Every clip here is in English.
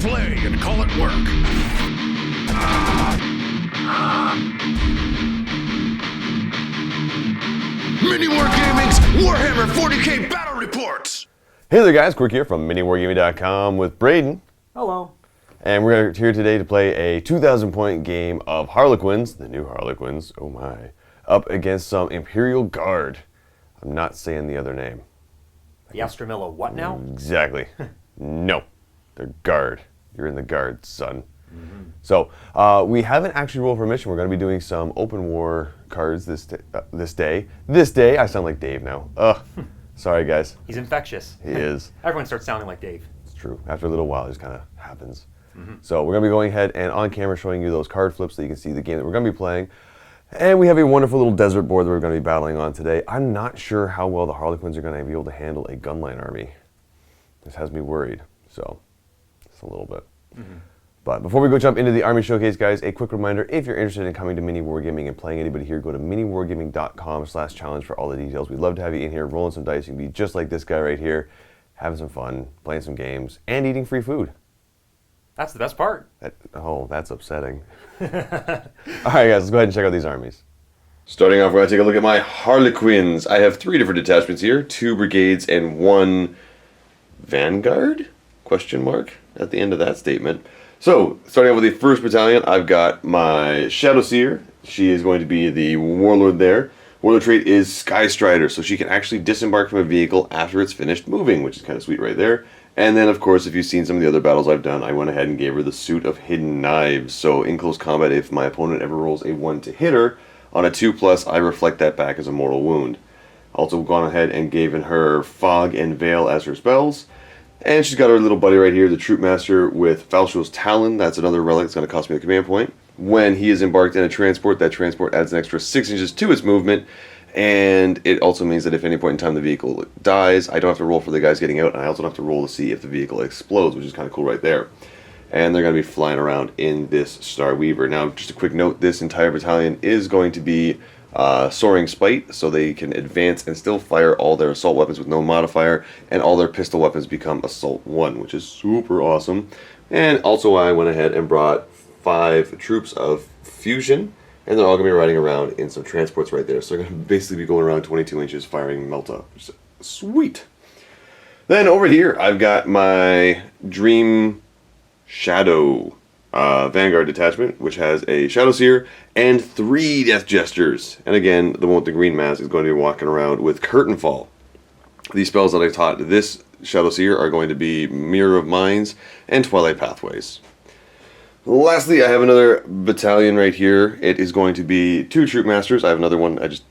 play and call it work. MiniWarGaming's Warhammer 40k Battle Reports! Hey there guys, Quirk here from MiniWarGaming.com with Braiden. Hello. And we're here today to play a 2,000 point game of Harlequins, the new Harlequins, oh my, up against some Imperial Guard. I'm not saying the other name. The Astramilla what now? Exactly. No, they're Guard. You're in the Guard, son. So, we haven't actually rolled for a mission. We're going to be doing some open war cards this day. This day, I sound like Dave now. Ugh. Sorry, guys. He's infectious. He is. Everyone starts sounding like Dave. It's true. After a little while, it just kind of happens. So we're going to be going ahead and on camera showing you those card flips so you can see the game that we're going to be playing. And we have a wonderful little desert board that we're going to be battling on today. I'm not sure how well the Harlequins are going to be able to handle a gunline army. This has me worried. So, just a little bit. But before we go jump into the army showcase, guys, a quick reminder, if you're interested in coming to MiniWarGaming and playing anybody here, go to MiniWarGaming.com/challenge for all the details. We'd love to have you in here rolling some dice. You can be just like this guy right here, having some fun, playing some games, and eating free food. That's the best part. Oh, that's upsetting. All right, guys, let's go ahead and check out these armies. Starting off, we're going to take a look at my Harlequins. I have 3 different detachments here, 2 brigades and 1 vanguard? Question mark at the end of that statement. So, starting off with the 1st battalion, I've got my Shadow Seer. She is going to be the warlord there. Warlord trait is Sky Strider, so she can actually disembark from a vehicle after it's finished moving, which is kind of sweet right there. And then, of course, if you've seen some of the other battles I've done, I went ahead and gave her the Suit of Hidden Knives. So, in close combat, if my opponent ever rolls a 1 to hit her, on a 2+, I reflect that back as a mortal wound. Also gone ahead and given her Fog and Veil as her spells. And she's got her little buddy right here, the Troop Master with Falsho's Talon. That's another relic that's going to cost me a command point. When he is embarked in a transport, that transport adds an extra 6 inches to its movement. And it also means that if at any point in time the vehicle dies, I don't have to roll for the guys getting out, and I also don't have to roll to see if the vehicle explodes, which is kind of cool right there. And they're going to be flying around in this Star Weaver. Now, just a quick note, this entire battalion is going to be Soaring Spite, so they can advance and still fire all their assault weapons with no modifier, and all their pistol weapons become Assault 1, which is super awesome. And also I went ahead and brought 5 troops of Fusion, and they're all going to be riding around in some transports right there. So they're going to basically be going around 22 inches firing Melta. Which is sweet. Then over here, I've got my Dream Shadow Vanguard detachment, which has a Shadow Seer and 3 Death Jesters. And again, the one with the green mask is going to be walking around with Curtain Fall. These spells that I taught this Shadow Seer are going to be Mirror of Minds and Twilight Pathways. Lastly, I have another battalion right here. It is going to be 2 Troop Masters. I have another one. I just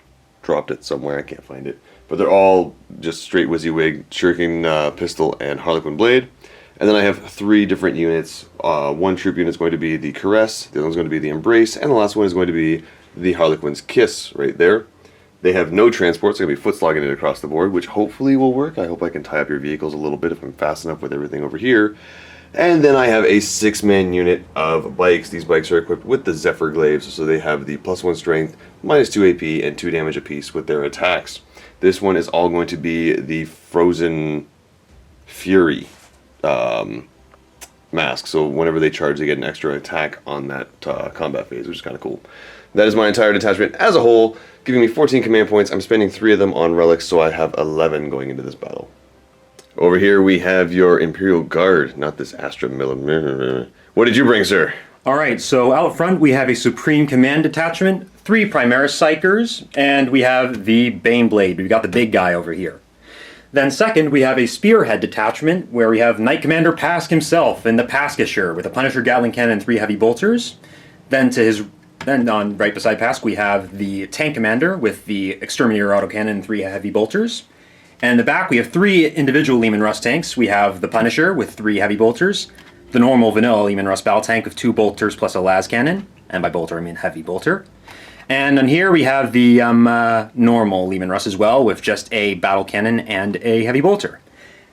dropped it somewhere. I can't find it. But they're all just straight WYSIWYG, Shuriken Pistol, and Harlequin Blade. And then I have 3 different units. 1 troop unit is going to be the Caress, the other one's going to be the Embrace, and the last one is going to be the Harlequin's Kiss right there. They have no transport, so they're going to be foot slogging it across the board, which hopefully will work. I hope I can tie up your vehicles a little bit if I'm fast enough with everything over here. And then I have a 6-man unit of bikes. These bikes are equipped with the Zephyr Glaives, so they have the +1 strength, -2 AP, and 2 damage apiece with their attacks. This one is all going to be the Frozen Fury mask, so whenever they charge they get an extra attack on that combat phase, which is kind of cool. That is my entire detachment as a whole, giving me 14 command points. I'm spending 3 of them on relics, so I have 11 going into this battle. Over here we have your Imperial Guard, not this Astramilla. What did you bring, sir? Alright, so out front we have a Supreme Command detachment, 3 Primaris Psychers, and we have the Baneblade. We've got the big guy over here. Then second, we have a Spearhead detachment, where we have Knight Commander Pask himself in the Paskisher with a Punisher Gatling Cannon and 3 heavy bolters. Then on right beside Pask, we have the Tank Commander with the Exterminator Autocannon and 3 heavy bolters. And in the back, we have 3 individual Leman Russ tanks. We have the Punisher with 3 heavy bolters, the normal vanilla Leman Russ battle tank with 2 bolters plus a las cannon, and by bolter I mean heavy bolter. And on here we have the normal Leman Russ as well, with just a battle cannon and a heavy bolter.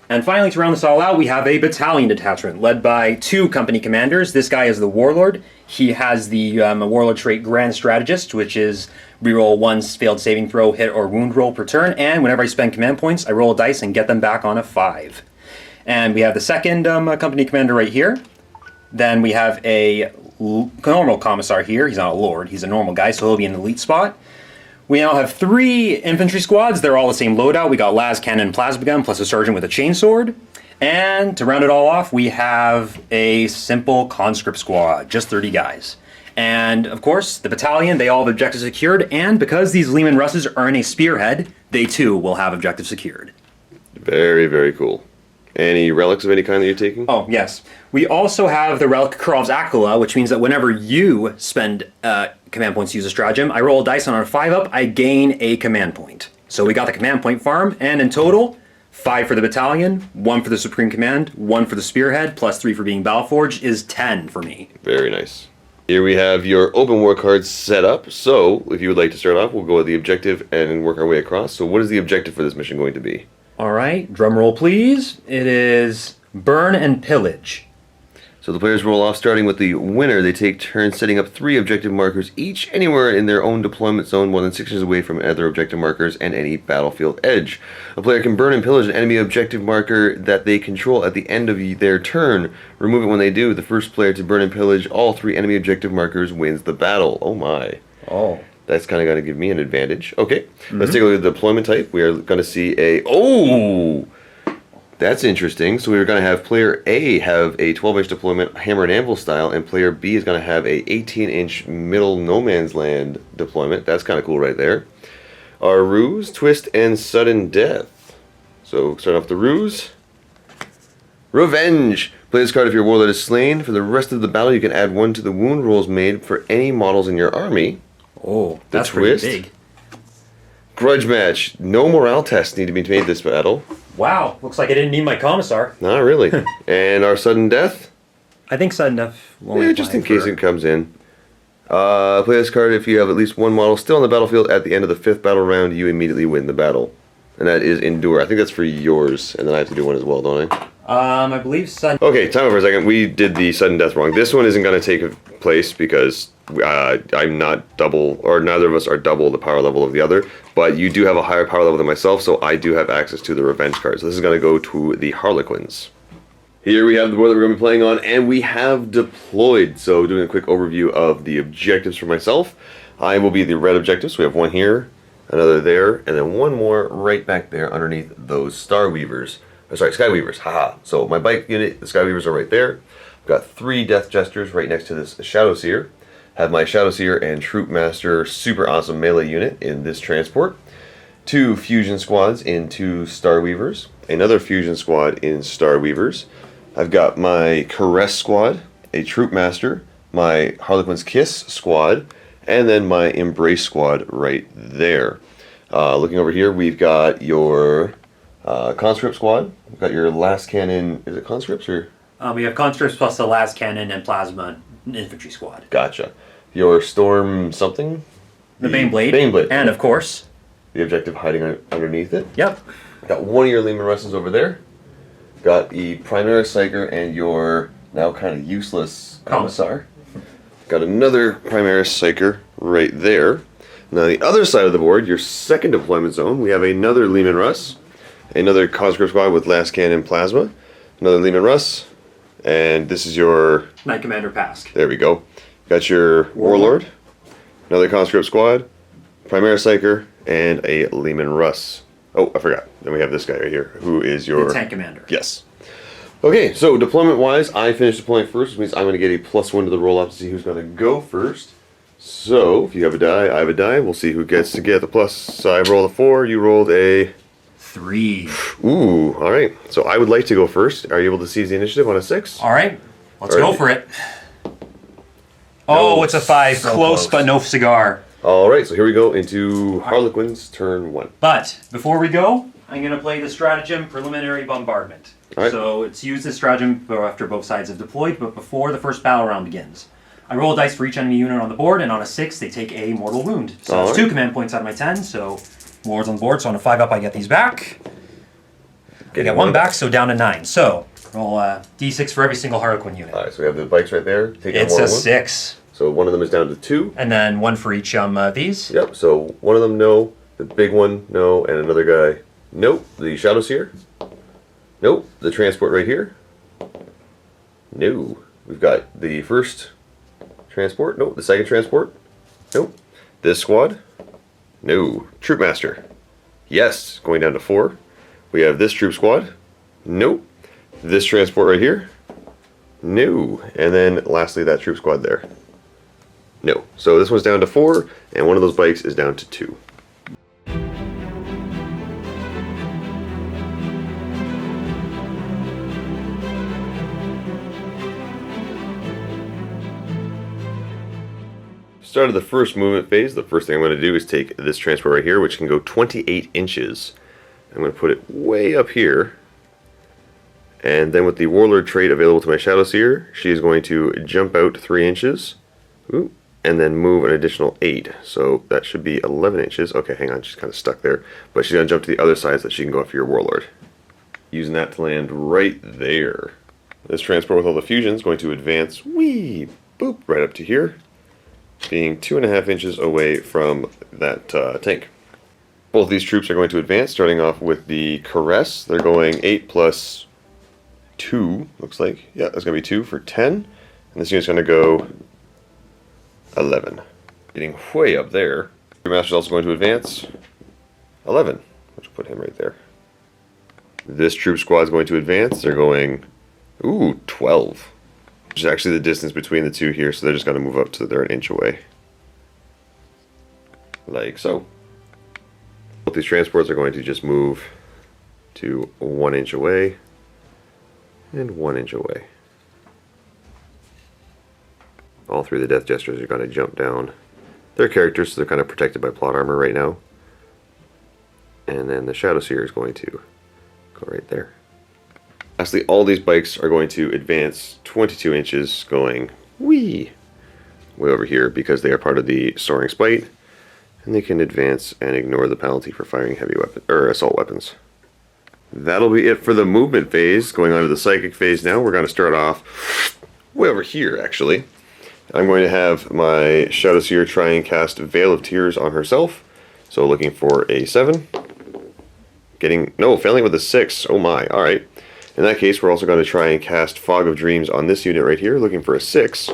And finally, to round this all out, we have a battalion detachment led by 2 company commanders. This guy is the Warlord. He has the Warlord trait Grand Strategist, which is reroll 1 failed saving throw, hit, or wound roll per turn, and whenever I spend command points, I roll a dice and get them back on a 5. And we have the second company commander right here. Then we have a normal commissar here. He's not a lord. He's a normal guy, so he'll be in the elite spot. We now have 3 infantry squads. They're all the same loadout. We got las cannon and plasma gun, plus a sergeant with a chainsword. And to round it all off, we have a simple conscript squad, just 30 guys. And of course, the battalion, they all have objectives secured. And because these Leman Russes are in a spearhead, they too will have objectives secured. Very, very cool. Any relics of any kind that you're taking? Oh, yes. We also have the relic Kurov's Aquila, which means that whenever you spend command points to use a stratagem, I roll a dice, and on a 5-up, I gain a command point. So we got the command point farm, and in total, 5 for the battalion, 1 for the Supreme Command, 1 for the Spearhead, plus 3 for being Battleforged is 10 for me. Very nice. Here we have your open war cards set up. So if you would like to start off, we'll go with the objective and work our way across. So what is the objective for this mission going to be? All right, drum roll please. It is burn and pillage. So the players roll off, starting with the winner. They take turns setting up 3 objective markers, each anywhere in their own deployment zone, more than 6 inches away from other objective markers and any battlefield edge. A player can burn and pillage an enemy objective marker that they control at the end of their turn. Remove it when they do. The first player to burn and pillage all 3 enemy objective markers wins the battle. Oh my. Oh. That's kind of going to give me an advantage. Okay, let's take a look at the deployment type. We are going to see a... Oh! That's interesting. So we're going to have player A have a 12-inch deployment, hammer and anvil style, and player B is going to have a 18-inch middle no man's land deployment. That's kind of cool right there. Our ruse, twist, and sudden death. So start off the ruse. Revenge. Play this card if your warlord is slain. For the rest of the battle, you can add 1 to the wound rolls made for any models in your army. Oh, that's twist. pretty big. Grudge match. No morale tests need to be made this battle. Wow, looks like I didn't need my commissar. Not really. And our sudden death. I think sudden death won't Yeah, just in case it comes in. Play this card if you have at least 1 model still on the battlefield at the end of the 5th battle round. You immediately win the battle. And that is endure. I think that's for yours. And then I have to do one as well, don't I? I believe sudden... Okay, time out for a second. We did the sudden death wrong. This one isn't going to take place because I'm not double, or neither of us are double the power level of the other. But you do have a higher power level than myself, so I do have access to the revenge card. So this is going to go to the Harlequins. Here we have the board that we're going to be playing on, and we have deployed. So doing a quick overview of the objectives for myself. I will be the red objective, so we have 1 here, another there, and then 1 more right back there underneath those Star Weavers. Sorry, Skyweavers, haha. So my bike unit, the Skyweavers are right there. I've got 3 Death Jesters right next to this Shadow Seer. Have my Shadow Seer and Troop Master super awesome melee unit in this transport. 2 Fusion Squads in 2 Star Weavers. Another Fusion Squad in Star Weavers. I've got my Caress Squad, a Troop Master, my Harlequins Kiss Squad, and then my Embrace Squad right there. Looking over here, we've got your... conscript squad. We've got your last cannon. Is it conscripts or? We have conscripts plus the las cannon and plasma infantry squad. Gotcha. Your storm something. The Baneblade. Baneblade. And of course, the objective hiding underneath it. Yep. Got 1 of your Leman Russes over there. Got the Primaris Psyker and your now kind of useless Commissar. Got another Primaris Psyker right there. Now the other side of the board, your second deployment zone, we have another Leman Russ. Another conscript squad with last cannon plasma. Another Leman Russ. And this is your... Knight Commander Pask. There we go. Got your Warlord. Another conscript squad. Primaris Psyker. And a Leman Russ. Oh, I forgot. Then we have this guy right here, who is your... The Tank Commander. Yes. Okay, so deployment-wise, I finished deploying first, which means I'm going to get a +1 to the roll-up to see who's going to go first. So, if you have a die, I have a die. We'll see who gets to get the plus. So I rolled a 4, you rolled a... 3. Ooh, alright. So I would like to go first. Are you able to seize the initiative on a 6? Alright, let's go for it. Oh, it's a 5. So close, but no cigar. Alright, so here we go into Harlequins turn 1. But, before we go, I'm going to play the stratagem Preliminary Bombardment. Alright. So, it's used this stratagem after both sides have deployed, but before the first battle round begins. I roll a dice for each enemy unit on the board, and on a 6, they take a mortal wound. So that's 2 command points out of my 10, so... Wards on the board, so on a 5-up I get these back. I get 1 back, so down to 9. So, roll d6 for every single Harlequin unit. Alright, so we have the bikes right there. Take It's a 6. So one of them is down to 2. And then 1 for each these. Yep, so one of them no, the big one no, and another guy nope. The Shadow Seer. Nope. The transport right here. No. We've got the first transport. Nope. The second transport. Nope. This squad. No. Troopmaster. Yes. Going down to 4. We have this troop squad. Nope. This transport right here. No. And then lastly that troop squad there. No. So this one's down to 4, and one of those bikes is down to 2. Start of the first movement phase, the first thing I'm going to do is take this transport right here, which can go 28 inches. I'm going to put it way up here. And then with the Warlord trait available to my Shadowseer, she is going to jump out 3 inches. Ooh, and then move an additional 8. So that should be 11 inches. Okay, hang on, she's kind of stuck there. But she's going to jump to the other side so that she can go after your Warlord. Using that to land right there. This transport with all the fusions is going to advance, wee, boop, right up to here, being 2.5 inches away from that tank. Both these troops are going to advance, starting off with the Caress. They're going 8 plus 2, looks like. Yeah, that's going to be 2 for 10. And this unit's going to go 11. Getting way up there. The Master's also going to advance 11, which will put him right there. This troop squad is going to advance. They're going, 12. Which is actually the distance between the two here, so they're just going to move up to they're an inch away. Like so. Both these transports are going to just move to 1 inch away and 1 inch away. All three of the Death Jesters are going to jump down their characters, so they're kind of protected by plot armor right now. And then the Shadowseer is going to go right there. Lastly, all these bikes are going to advance 22 inches, going way over here because they are part of the Soaring Spite, and they can advance and ignore the penalty for firing heavy weapon or assault weapons. That'll be it for the movement phase. Going on to the psychic phase now, we're going to start off way over here actually. I'm going to have my Shadowseer try and cast Veil of Tears on herself, so looking for a 7. Failing with a 6. Oh my, alright. In that case, we're also going to try and cast Fog of Dreams on this unit right here, looking for a 6.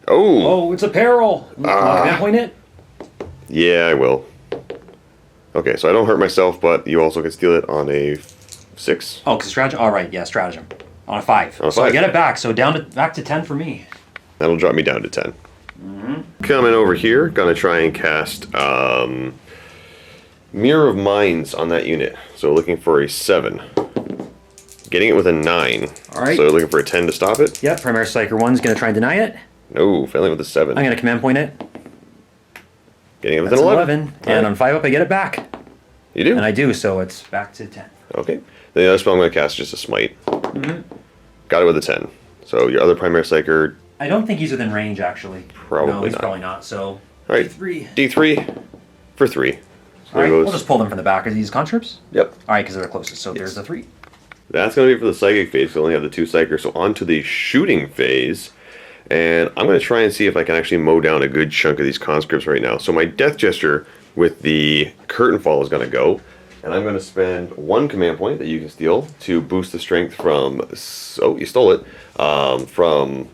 Oh, it's a peril. Can I point it? Yeah, I will. Okay, so I don't hurt myself, but you also can steal it on a 6. Oh, because stratagem. All right, yeah, stratagem on a 5. On a So I 5. get it back. So back to 10 for me. That'll drop me down to 10. Coming over here, gonna try and cast Mirror of Minds on that unit. So looking for a 7. Getting it with a 9. All right. So looking for a 10 to stop it. Yep, Primary Psyker 1's going to try and deny it. No, failing with a 7. I'm going to command point it. Getting it with That's an 11. And on 5 up, I get it back. You do? And I do, so it's back to 10. Okay. Then the other spell I'm going to cast is just a Smite. Got it with a 10. So your other Primary Psyker. I don't think he's within range, actually. Probably No, he's not. probably not, so... All right. D3. D3 for 3. So All right, there goes. we'll just pull them from the back. Are these conscripts? Yep. All right, because they're the closest, so there's a 3. That's going to be for the Psychic phase. We only have the 2 Psychers. So on to the Shooting phase. And I'm going to try and see if I can actually mow down a good chunk of these conscripts right now. So my Death Jester with the Curtain Fall is going to go. And I'm going to spend 1 command point that you can steal to boost the strength from... Oh, you stole it. From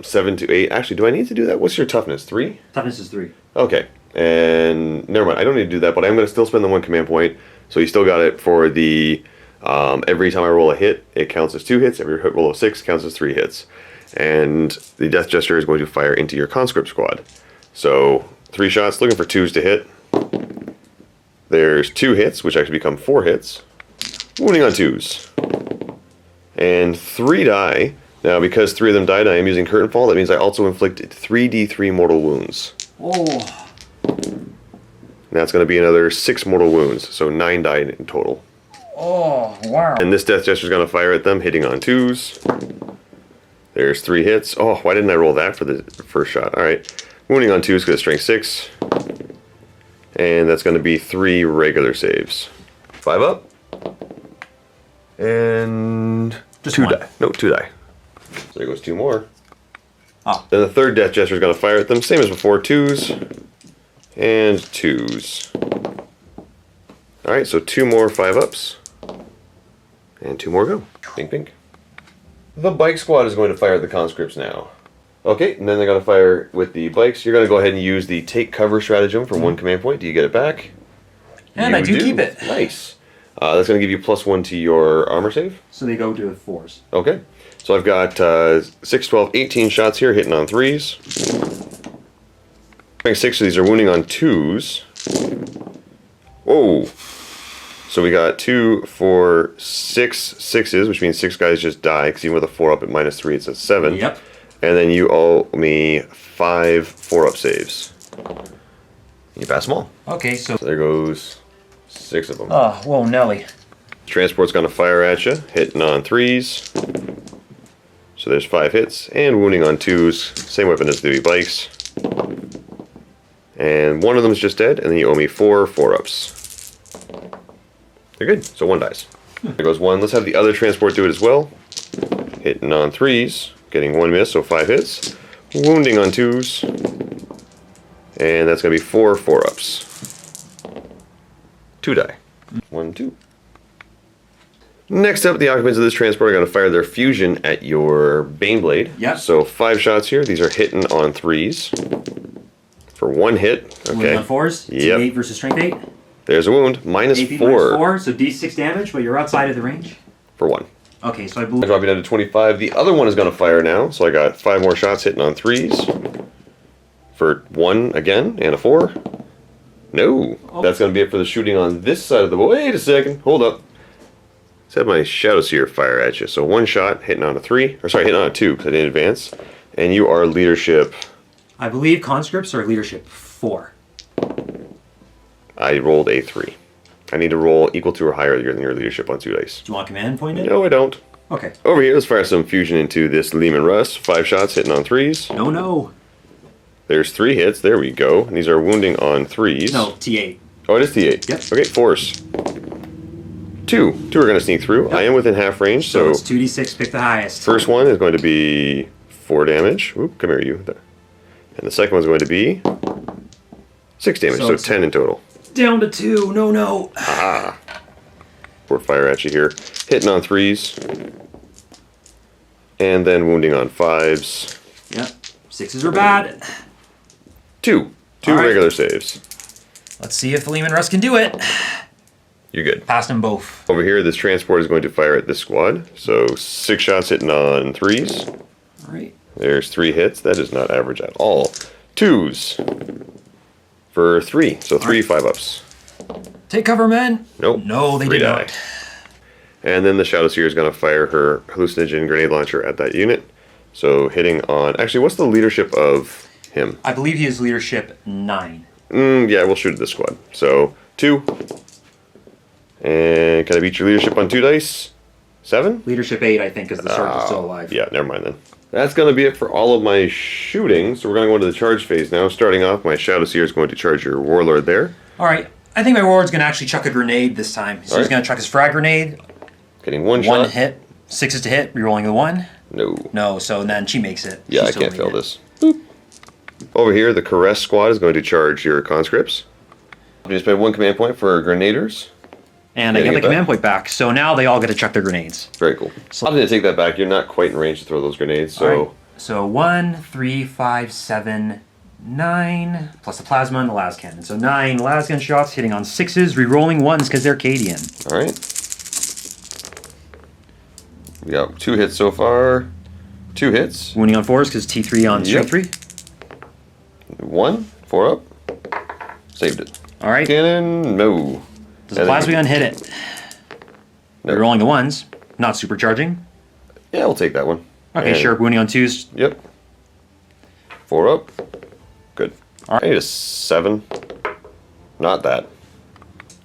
7 to 8. Actually, do I need to do that? What's your toughness? 3? Toughness is 3. Okay. And never mind. I don't need to do that, but I'm going to still spend the 1 command point. So you still got it for the... every time I roll a hit, it counts as 2 hits. Every hit roll of 6 counts as 3 hits. And the Death Jester is going to fire into your conscript squad. So 3 shots, looking for 2s to hit. There's 2 hits, which actually become 4 hits. Wounding on 2s. And 3 die. Now, because 3 of them died, I am using Curtain Fall. That means I also inflicted 3d3 mortal wounds. Oh. And that's going to be another 6 mortal wounds. So 9 died in total. Oh, wow. And this Death Jester is going to fire at them, hitting on 2s. There's 3 hits. Oh, why didn't I roll that for the first shot? Alright. Wounding on 2s because strength 6. And that's going to be 3 regular saves. 5 up. And... Just 2 1. die. No, 2 die. So there goes 2 more. Oh. Then the third Death Jester is going to fire at them. Same as before. 2s. And 2s. Alright, so 2 more 5 ups. And 2 more go. Pink, pink. The bike squad is going to fire at the conscripts now. Okay, and then they're going to fire with the bikes. You're going to go ahead and use the take cover stratagem for one command point. Do you get it back? And I do keep it. Nice. That's going to give you +1 to your armor save. So they go to 4s. Okay. So I've got 6, 12, 18 shots here, hitting on 3s. 6 of these are wounding on 2s. Whoa. So we got 2, 4, 6 6s, which means 6 guys just die, because even with a 4 up at -3, it's a 7. Yep. And then you owe me 5 4-up saves. You pass them all. Okay, so There goes 6 of them. oh, whoa, Nelly. Transport's going to fire at you, hitting on 3s. So there's 5 hits, and wounding on 2s. Same weapon as the bikes. And one of them is just dead, and then you owe me 4 4-ups. They're good, so 1 dies. There goes 1. Let's have the other transport do it as well. Hitting on 3s, getting 1 miss, so 5 hits. Wounding on 2s. And that's going to be 4 4-ups. 2 die. 1, 2. Next up, the occupants of this transport are going to fire their fusion at your Baneblade. Yep. So 5 shots here. These are hitting on 3s. For 1 hit. Wounding Okay. on 4s. Yep. T8 versus strength 8. There's a wound. AP -4 -4, so D6 damage, but you're outside of the range. for 1. Okay, so I I believe. drop you down to 25. The other one is going to fire now. So I got 5 more shots hitting on 3s. For 1 again, and a 4. No. Oh. That's going to be it for the shooting on this side of the... Wait a second. Hold up. Let's have my Shadow Seer fire at you. So 1 shot, hitting on a 3. Or sorry, hitting on a 2, because I didn't advance. And you are leadership... I believe conscripts are leadership 4. I rolled a 3. I need to roll equal to or higher than your leadership on 2 dice. Do you want command pointed? No, I don't. Okay. Over here, let's fire some fusion into this Lehman Russ. 5 shots, hitting on 3s. No, no. There's 3 hits. There we go. And these are wounding on 3s. No, T8. Oh, it is T8. Yep. Okay, 4s. 2. 2 are going to sneak through. Yep. I am within half range, So so it's 2D6, pick the highest. first one is going to be 4 damage. Oop, come here, you. And the second one's going to be 6 damage, so it's 10 in total. Down to 2. No, no. Pour fire at you here. Hitting on 3s. And then wounding on 5s. Yep. 6s are bad. 2. 2 All right. regular saves. Let's see if Lehman Russ can do it. You're good. Passed them both. Over here, this transport is going to fire at this squad. So 6 shots hitting on 3s. All right. There's 3 hits. That is not average at all. 2s for 3. So 3 5-ups. Take cover, men. Nope. No, they 3 did die. not. And then the Shadow Seer is going to fire her hallucinogen grenade launcher at that unit. So hitting on... Actually, what's the leadership of him? I believe he is leadership 9. Yeah, we'll shoot at this squad. So 2. And can I beat your leadership on 2 dice? 7? Leadership 8, I think, is the sergeant still alive. Yeah, never mind then. That's going to be it for all of my shooting. So we're going to go into the charge phase now. Starting off, my Shadow Seer is going to charge your Warlord there. All right. I think my warlord's going to actually chuck a grenade this time. So All he's right. going to chuck his frag grenade. Getting 1 shot. 1 hit. 6s to hit. Rerolling the 1. No. No, so then she makes it. Yeah, She I still can't made fail it. this. Boop. Over here, the Caress squad is going to charge your conscripts. You just pay 1 command point for grenaders. And I Yeah, get you the get command point back. So now they all get to chuck their grenades. Very cool. So- I'm going to take that back. You're not quite in range to throw those grenades, so... All right. So 1, 3, 5, 7, 9, plus the plasma and the las cannon. So 9 las gun shots hitting on 6s, rerolling 1s because they're Cadian. All right. We got 2 hits so far. 2 hits. Wounding on 4s because T3 on Yep. strength 3. 1. 4 up. Saved it. All right. Cannon, no. Does the And plasma then- gun hit it? No. Rerolling the 1s, not supercharging. Yeah, we'll take that one. Okay, And- sure. Wounding on 2s. Yep. 4 up. Good. All right. I need a 7. Not that.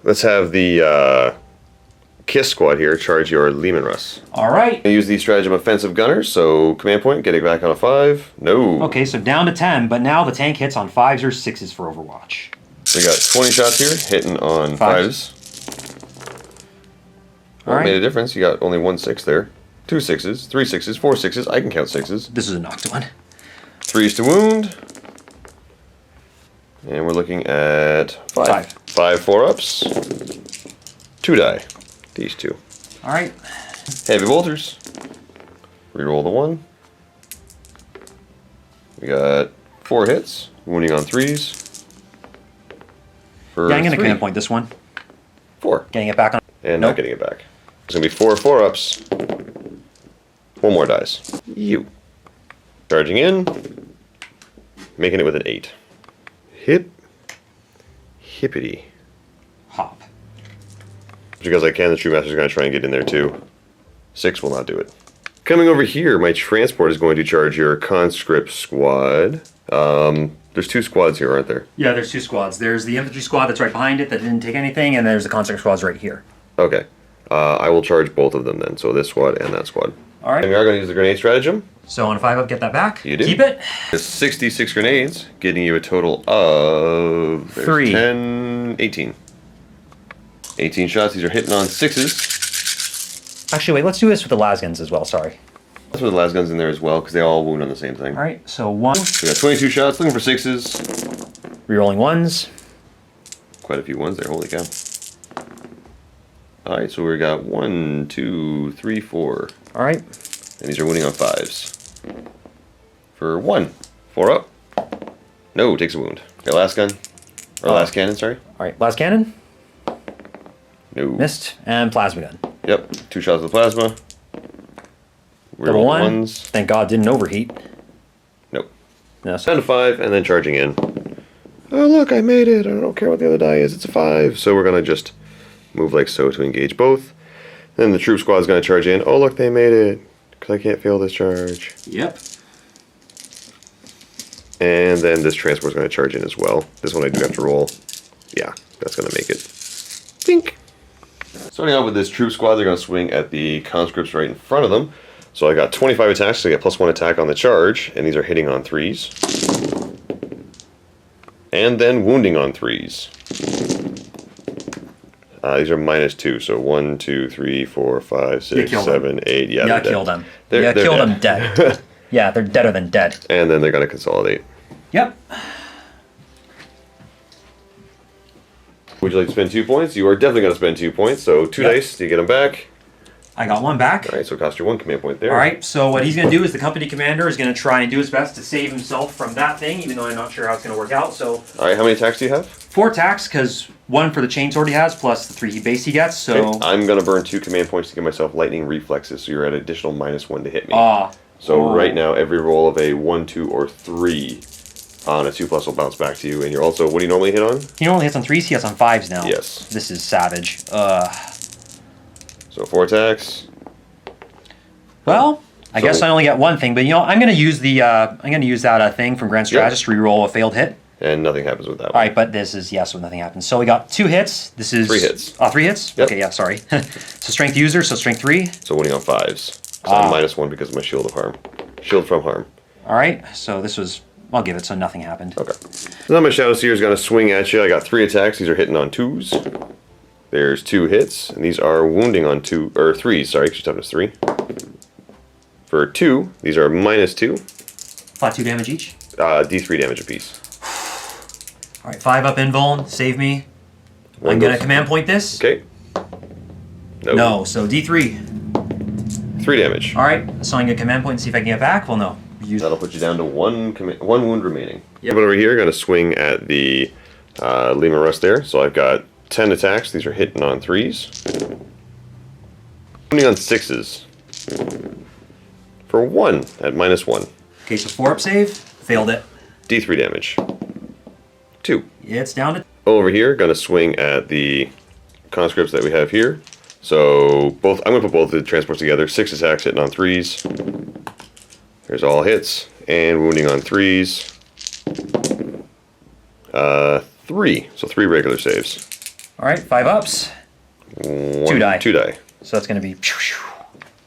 Let's have the Kiss squad here charge your Lehman Russ. All right. I use the stratagem offensive gunners, so command point, get it back on a 5. No. Okay, so down to 10, but now the tank hits on 5s or 6s for Overwatch. We got 20 shots here, hitting on 5s. All right. Made a difference. You got only 1 6 there. 2 6s, 3 6s, 4 6s. I can count 6s. This is a knocked one. 3s to wound. And we're looking at 5. 5 4-ups. 2 die. These 2. All right. Heavy bolters. Reroll the 1. We got 4 hits, wounding on 3s. For Yeah, I'm gonna 3. command point this one. 4. Getting it back on. And Nope. not getting it back. It's gonna be 4 4-ups. 1 more dice. You. Charging in. Making it with an 8. Hip. Hippity. Hop. Because I can, the True Master's gonna try and get in there too. 6 will not do it. Coming over here, my transport is going to charge your conscript squad. There's 2 squads here, aren't there? Yeah, there's 2 squads. There's the infantry squad that's right behind it that didn't take anything, and there's the conscript squads right here. Okay. I will charge both of them then. So this squad and that squad. All right. And we are going to use the grenade stratagem. So on a 5-up, get that back. You do. Keep it. There's 66 grenades, getting you a total of 3. 10, 18. 18 shots. These are hitting on 6s. Actually, wait. Let's do this with the lasguns as well. Sorry. Let's put the las guns in there as well, because they all wound on the same thing. All right. So 1. We got 22 shots, looking for 6s. Rerolling 1s. Quite a few ones there. Holy cow. All right, so we got 1, 2, 3, 4. All right. And these are winning on 5s. For 1. 4 up. No, takes a wound. Okay, last gun. Or last cannon, sorry. All right. Last cannon. No. Missed. And plasma gun. Yep, 2 shots of the plasma. Double Reroll the 1. ones. Thank God didn't overheat. Nope. No, 10 to 5, and then charging in. Oh, look, I made it. I don't care what the other die is. It's a 5. So we're going to just move like so to engage both. Then the troop squad is going to charge in. Oh, look, they made it. Because I can't fail this charge. Yep. And then this transport is going to charge in as well. This one I do have to roll. Yeah, that's going to make it. Think. Starting out with this troop squad, they're going to swing at the conscripts right in front of them. So I got 25 attacks, so I get +1 attack on the charge, and these are hitting on 3s. And then wounding on 3s. These are -2, so 1, 2, 3, 4, 5, 6, 7, 8. Yeah, Yeah, they're kill dead. them. They're kill dead. them dead. Yeah, they're deader than dead. And then they're going to consolidate. Yep. Would you like to spend 2 points? You are definitely going to spend 2 points, so 2 Yep. dice to get them back. I got 1 back. All right, so it cost you 1 command point there. All right, so what he's going to do is the company commander is going to try and do his best to save himself from that thing, even though I'm not sure how it's going to work out. So All right, how many attacks do you have? 4 attacks, because 1 for the chainsword he has, plus the 3 base he gets. So Okay, I'm going to burn 2 command points to give myself lightning reflexes, so you're at additional -1 to hit me. So right now, every roll of a 1, 2, or 3 on a 2+ will bounce back to you, and you're also, what do you normally hit on? he only hits on 3s, he hits on 5s now. Yes. This is savage. So 4 attacks. Well, I So- guess I only get 1 thing, but you know, I'm going to use the I'm going to use that thing from Grand Strategist to reroll a failed hit. And nothing happens with that All one. right, but this is so nothing happens. So we got 2 hits. This is 3 hits. 3 hits. Yep. Okay, yeah, sorry. So strength user, so strength 3. So winning on 5s. So I'm -1 because of my shield of harm. Shield from harm. All right, so this was I'll give it so nothing happened. Okay. So now my Shadow Seer is going to swing at you. I got 3 attacks. These are hitting on 2s. There's 2 hits, and these are wounding on 3s. Sorry, because your toughness 3. For 2, these are -2. Flat 2 damage each. D3 damage apiece. All right, 5 up invuln, save me. One I'm gonna goes- command point this. Okay. Nope. No, so D3. 3 damage. All right, so I'm gonna command point and see if I can get back. Well, no. Use That'll put you down to 1 wound remaining. Yep. Over here, going to swing at the Lima Rust there. So I've got 10 attacks. These are hitting on 3s. Wounding on 6s. For 1 at -1. Okay, so 4 up save. Failed it. D3 damage. 2. It's down to. Over here, going to swing at the conscripts that we have here. So I'm going to put both the transports together. 6 attacks hitting on 3s. There's all hits. And wounding on 3s. 3. So 3 regular saves. All right, 5 ups. 2 die. 2 die. So that's gonna be.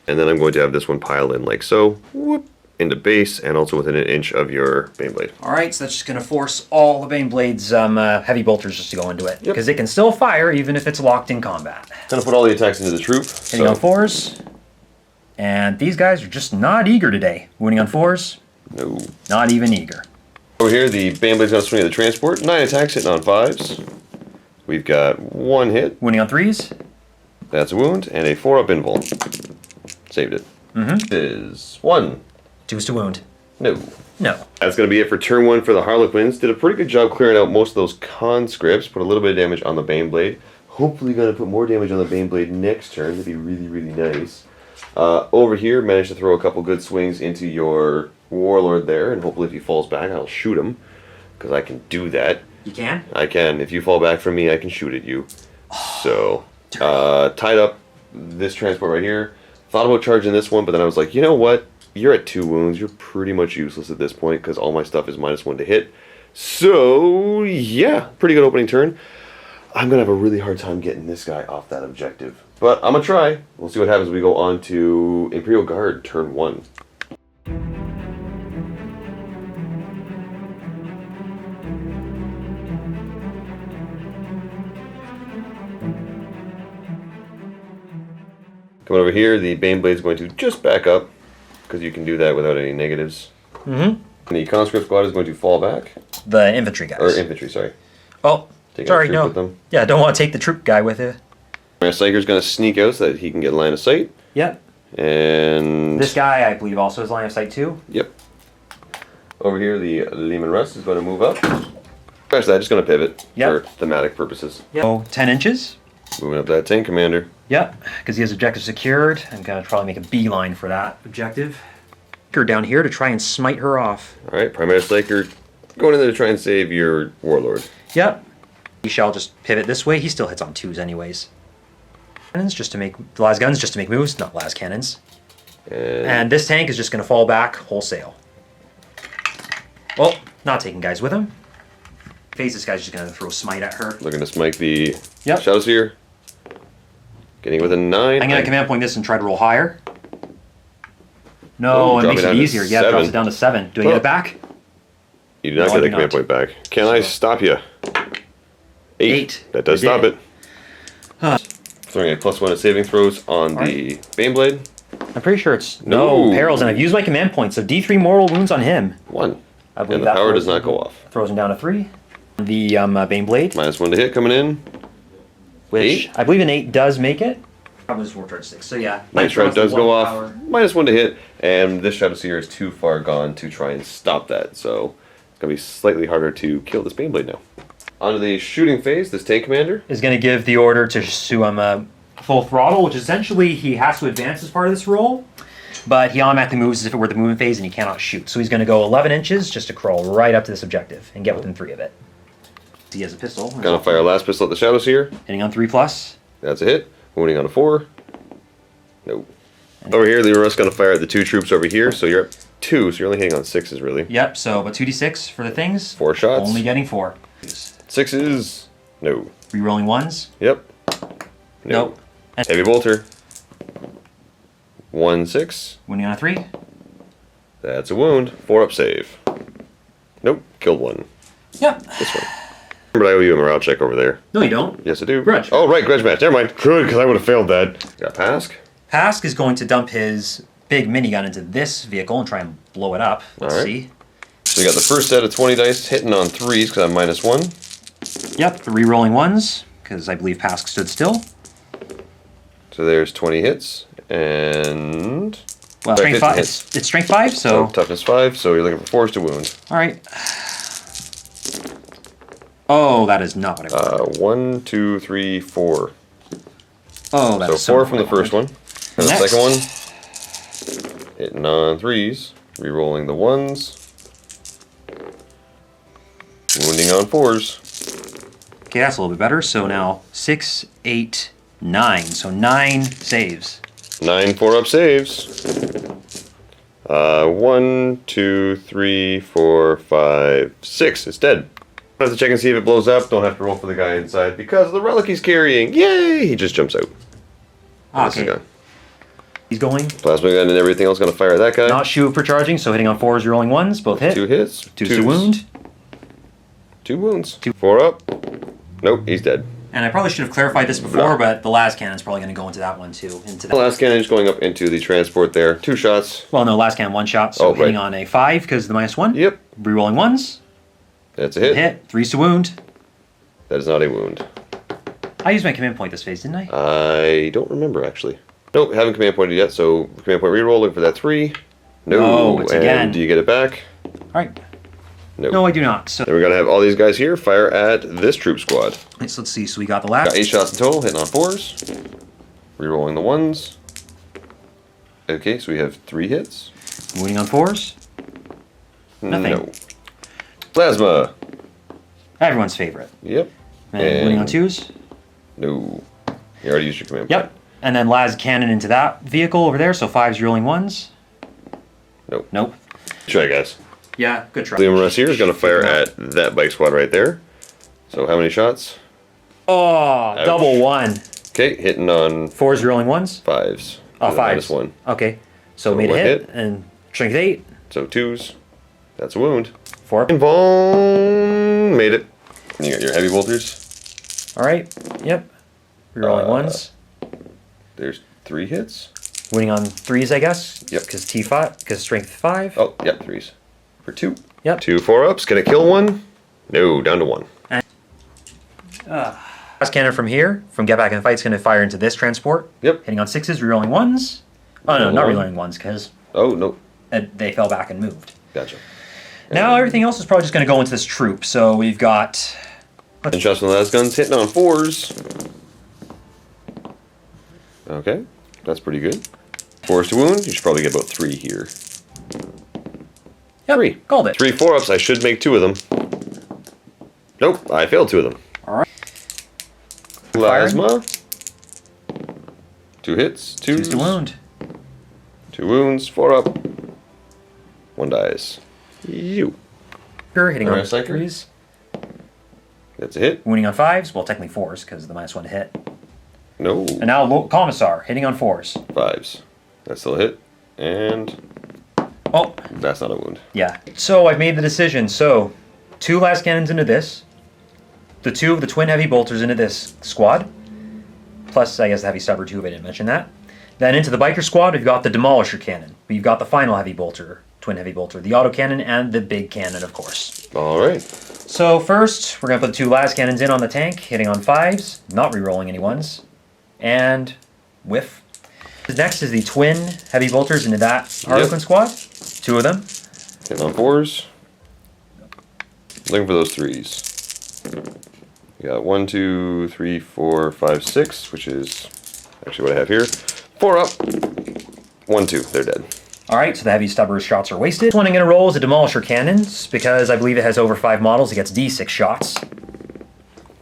And then I'm going to have this one pile in like so. Whoop, into base and also within an inch of your Baneblade. All right, so that's just gonna force all the Baneblade's heavy bolters just to go into it Yep. because it can still fire even if it's locked in combat. Gonna put all the attacks into the troop. Hitting on 4s. And these guys are just not eager today. Wounding on 4s, No. not even eager. Over here, the Baneblade's gonna swing at the transport. 9 attacks hitting on 5s. We've got 1 hit. Wounding on 3s. That's a wound. And a 4-up invul. Saved it. Is 1. 2's to wound. No. No. That's going to be it for turn 1 for the Harlequins. Did a pretty good job clearing out most of those conscripts. Put a little bit of damage on the Baneblade. Hopefully going to put more damage on the Baneblade next turn. That'd be really, really nice. Over here, managed to throw a couple good swings into your Warlord there. And hopefully if he falls back, I'll shoot him. Because I can do that. You can? I can. If you fall back from me, I can shoot at you. So, tied up this transport right here. Thought about charging this one, but then I was like, you know what? You're at 2 wounds. You're pretty much useless at this point because all my stuff is -1 to hit. So, yeah, pretty good opening turn. I'm going to have a really hard time getting this guy off that objective. But I'm going to try. We'll see what happens when we go on to Imperial Guard, turn 1. Coming over here, the Baneblade is going to just back up, because you can do that without any negatives. And the conscript squad is going to fall back. The infantry guys. Or infantry, sorry. Oh, Take sorry, a troop no. with them. Yeah, I don't want to take the troop guy with you. My Psyker's going to sneak out so that he can get line of sight. Yep. And... This guy, I believe, also has line of sight too. Yep. Over here, the Lehman Russ is going to move up. Actually, I'm just going to pivot for thematic purposes. Yep. So, 10 inches. Moving up that tank commander. Yep, because he has objective secured. I'm going to probably make a beeline for that objective. Her down here to try and smite her off. Alright, Primary Psyker going in there to try and save your Warlord. Yep. He shall just pivot this way. He still hits on 2s anyways. Cannons just to make... The las guns just to make moves, not las cannons. And this tank is just going to fall back wholesale. Well, not taking guys with him. Phase, this guy's just going to throw smite at her. Looking to smite the Shadow Seer. Getting with a 9. I'm going to command point this and try to roll higher. No, it makes it easier. Yeah, it drops it down to 7. Do I get it back? You do not get the command point back. Can I stop you? 8. That does stop it. Throwing a +1 at saving throws on the Baneblade. I'm pretty sure it's... No, perils, and I've used my command point, so D3 mortal wounds on him. 1. I believe and the power does not go off. Throws him down to 3. The Baneblade. -1 to hit coming in. Which, 8. I believe an 8 does make it. Probably just War Charge 6, so yeah. Night Strike does go off. -1 to hit, and this Shadow Seer is too far gone to try and stop that, so it's going to be slightly harder to kill this Baneblade now. Onto the shooting phase, this tank commander is going to give the order to Suam full throttle, which essentially he has to advance as part of this roll, but he automatically moves as if it were the movement phase and he cannot shoot. So he's going to go 11 inches just to crawl right up to this objective and get within 3 of it. He has a pistol. Gonna fire last pistol at the Shadow Seer. Hitting on 3+. That's a hit. Wounding on a 4. Nope. Over here, the Russ gonna fire at the 2 troops over here, so you're at 2, so you're only hitting on 6s really. Yep, so but 2d6 for the things. 4 shots. Only getting 4. 6s. No. Rerolling 1s. Yep. No. Nope. Heavy bolter. 1 6. Wounding on a 3. That's a wound. 4 up save. Nope. Killed 1. Yep. This one. But I owe you a morale check over there. No, you don't. Yes, I do. Grudge. Oh, right, grudge match. Never mind. Good, because I would have failed that. Got Pask. Pask is going to dump his big minigun into this vehicle and try and blow it up. Let's see. So we got the first set of 20 dice hitting on 3s because I'm -1. Yep, the re-rolling 1s because I believe Pask stood still. So there's 20 hits and... Well, strength 5. It's strength 5, so... toughness 5, so you're looking for 4s to wound. All right. Oh, that is not what I wanted. 1, 2, 3, 4. Oh, that's so 4 from the first one. And the second one, hitting on 3s, re-rolling the 1s, wounding on 4s. Okay, that's a little bit better. So now 6, 8, 9. So 9 saves. 9 4-up saves. 1, 2, 3, 4, 5, 6. It's dead. Have to check and see if it blows up. Don't have to roll for the guy inside because the relic he's carrying, yay! He just jumps out. Okay. He's going. Plasma gun and everything else going to fire at that guy. Not shoot for charging, so hitting on 4s, rolling 1s, both hit. 2 hits. 2 to wound. 2 wounds. 4 up. Nope, he's dead. And I probably should have clarified this before, but the las cannon's probably going to go into that one too. The las cannon is going up into the transport there. 2 shots. Well, no, las cannon 1 shot, so hitting on a 5 because of the -1. Yep. Rerolling 1s. That's a hit. Hit. 3s to wound. That is not a wound. I used my command point this phase, didn't I? I don't remember, actually. Nope, haven't command pointed yet, so command point reroll, looking for that 3. No, No, it's and again. do you get it back? Alright. Nope. No, I do not. So, Then we gotta have all these guys here fire at this troop squad. so let's see. So we got the last. Got 8 shots in total, hitting on 4s. Rerolling the 1s. Okay, so we have 3 hits. Wounding on 4s. Nothing. No. Plasma. Everyone's favorite. Yep. And wounding on 2s. No. You already used your command. Yep. And then las cannon into that vehicle over there. So 5s rolling 1s. Nope. Nope. Try, guys. Yeah, good try. Liam Russ here is going to fire at that bike squad right there. So how many shots? Oh, Ouch. double 1. Okay, hitting on 4s rolling 1s. 5s. Oh, With a 5s. -1. Okay. So So made a one hit, hit. and strength 8. So 2s. That's a wound. 4. Invuln made it. And you got your heavy bolters. Alright. Yep. Rerolling 1s. There's 3 hits. Winning on 3s, I guess. Yep. Because T5, because strength 5. Oh, yep, 3s. For 2. Yep. 2 4-ups. Can it kill 1? No, down to 1. Last cannon from here, from Get Back in the Fight, is going to fire into this transport. Yep. Hitting on 6s, rerolling 1s. Oh, no, not One. rerolling 1s, because Oh, no. they fell back and moved. Gotcha. Now everything else is probably just going to go into this troop. So we've got... 10 shots from the last guns, hitting on 4s. Okay, that's pretty good. 4s to wound. You should probably get about 3 here. Yep, 3. called it. 3 4-ups. I should make 2 of them. Nope, I failed 2 of them. Alright. Plasma. 2 hits. 2s to wound. 2 wounds. 4-up. 1 dies. You. Hitting on Alright, Psyker. 3s. That's a hit. Wounding on 5s. Well, technically 4s, because of the -1 to hit. No. And now Commissar, hitting on 4s. 5s. That's still a hit. And Oh, that's not a wound. yeah. So I've made the decision. So 2 last cannons into this. The 2 of the twin heavy bolters into this squad. Plus, I guess, the heavy stubber too, if I didn't mention that. Then into the biker squad, we've got the demolisher cannon. We've got the final heavy bolter, twin heavy bolter, the auto cannon, and the big cannon, of course. Alright. So first, we're going to put the 2 last cannons in on the tank, hitting on 5s, not re-rolling any 1s, and whiff. Next is the twin heavy bolters into that Harlequin squad. 2 of them. Hitting on 4s. Looking for those 3s. We got 1, 2, 3, 4, 5, 6, which is actually what I have here. 4 up. 1, 2. They're dead. Alright, so the heavy stubber shots are wasted. This one I'm going to roll is a demolisher cannons, because I believe it has over 5 models. It gets D6 shots.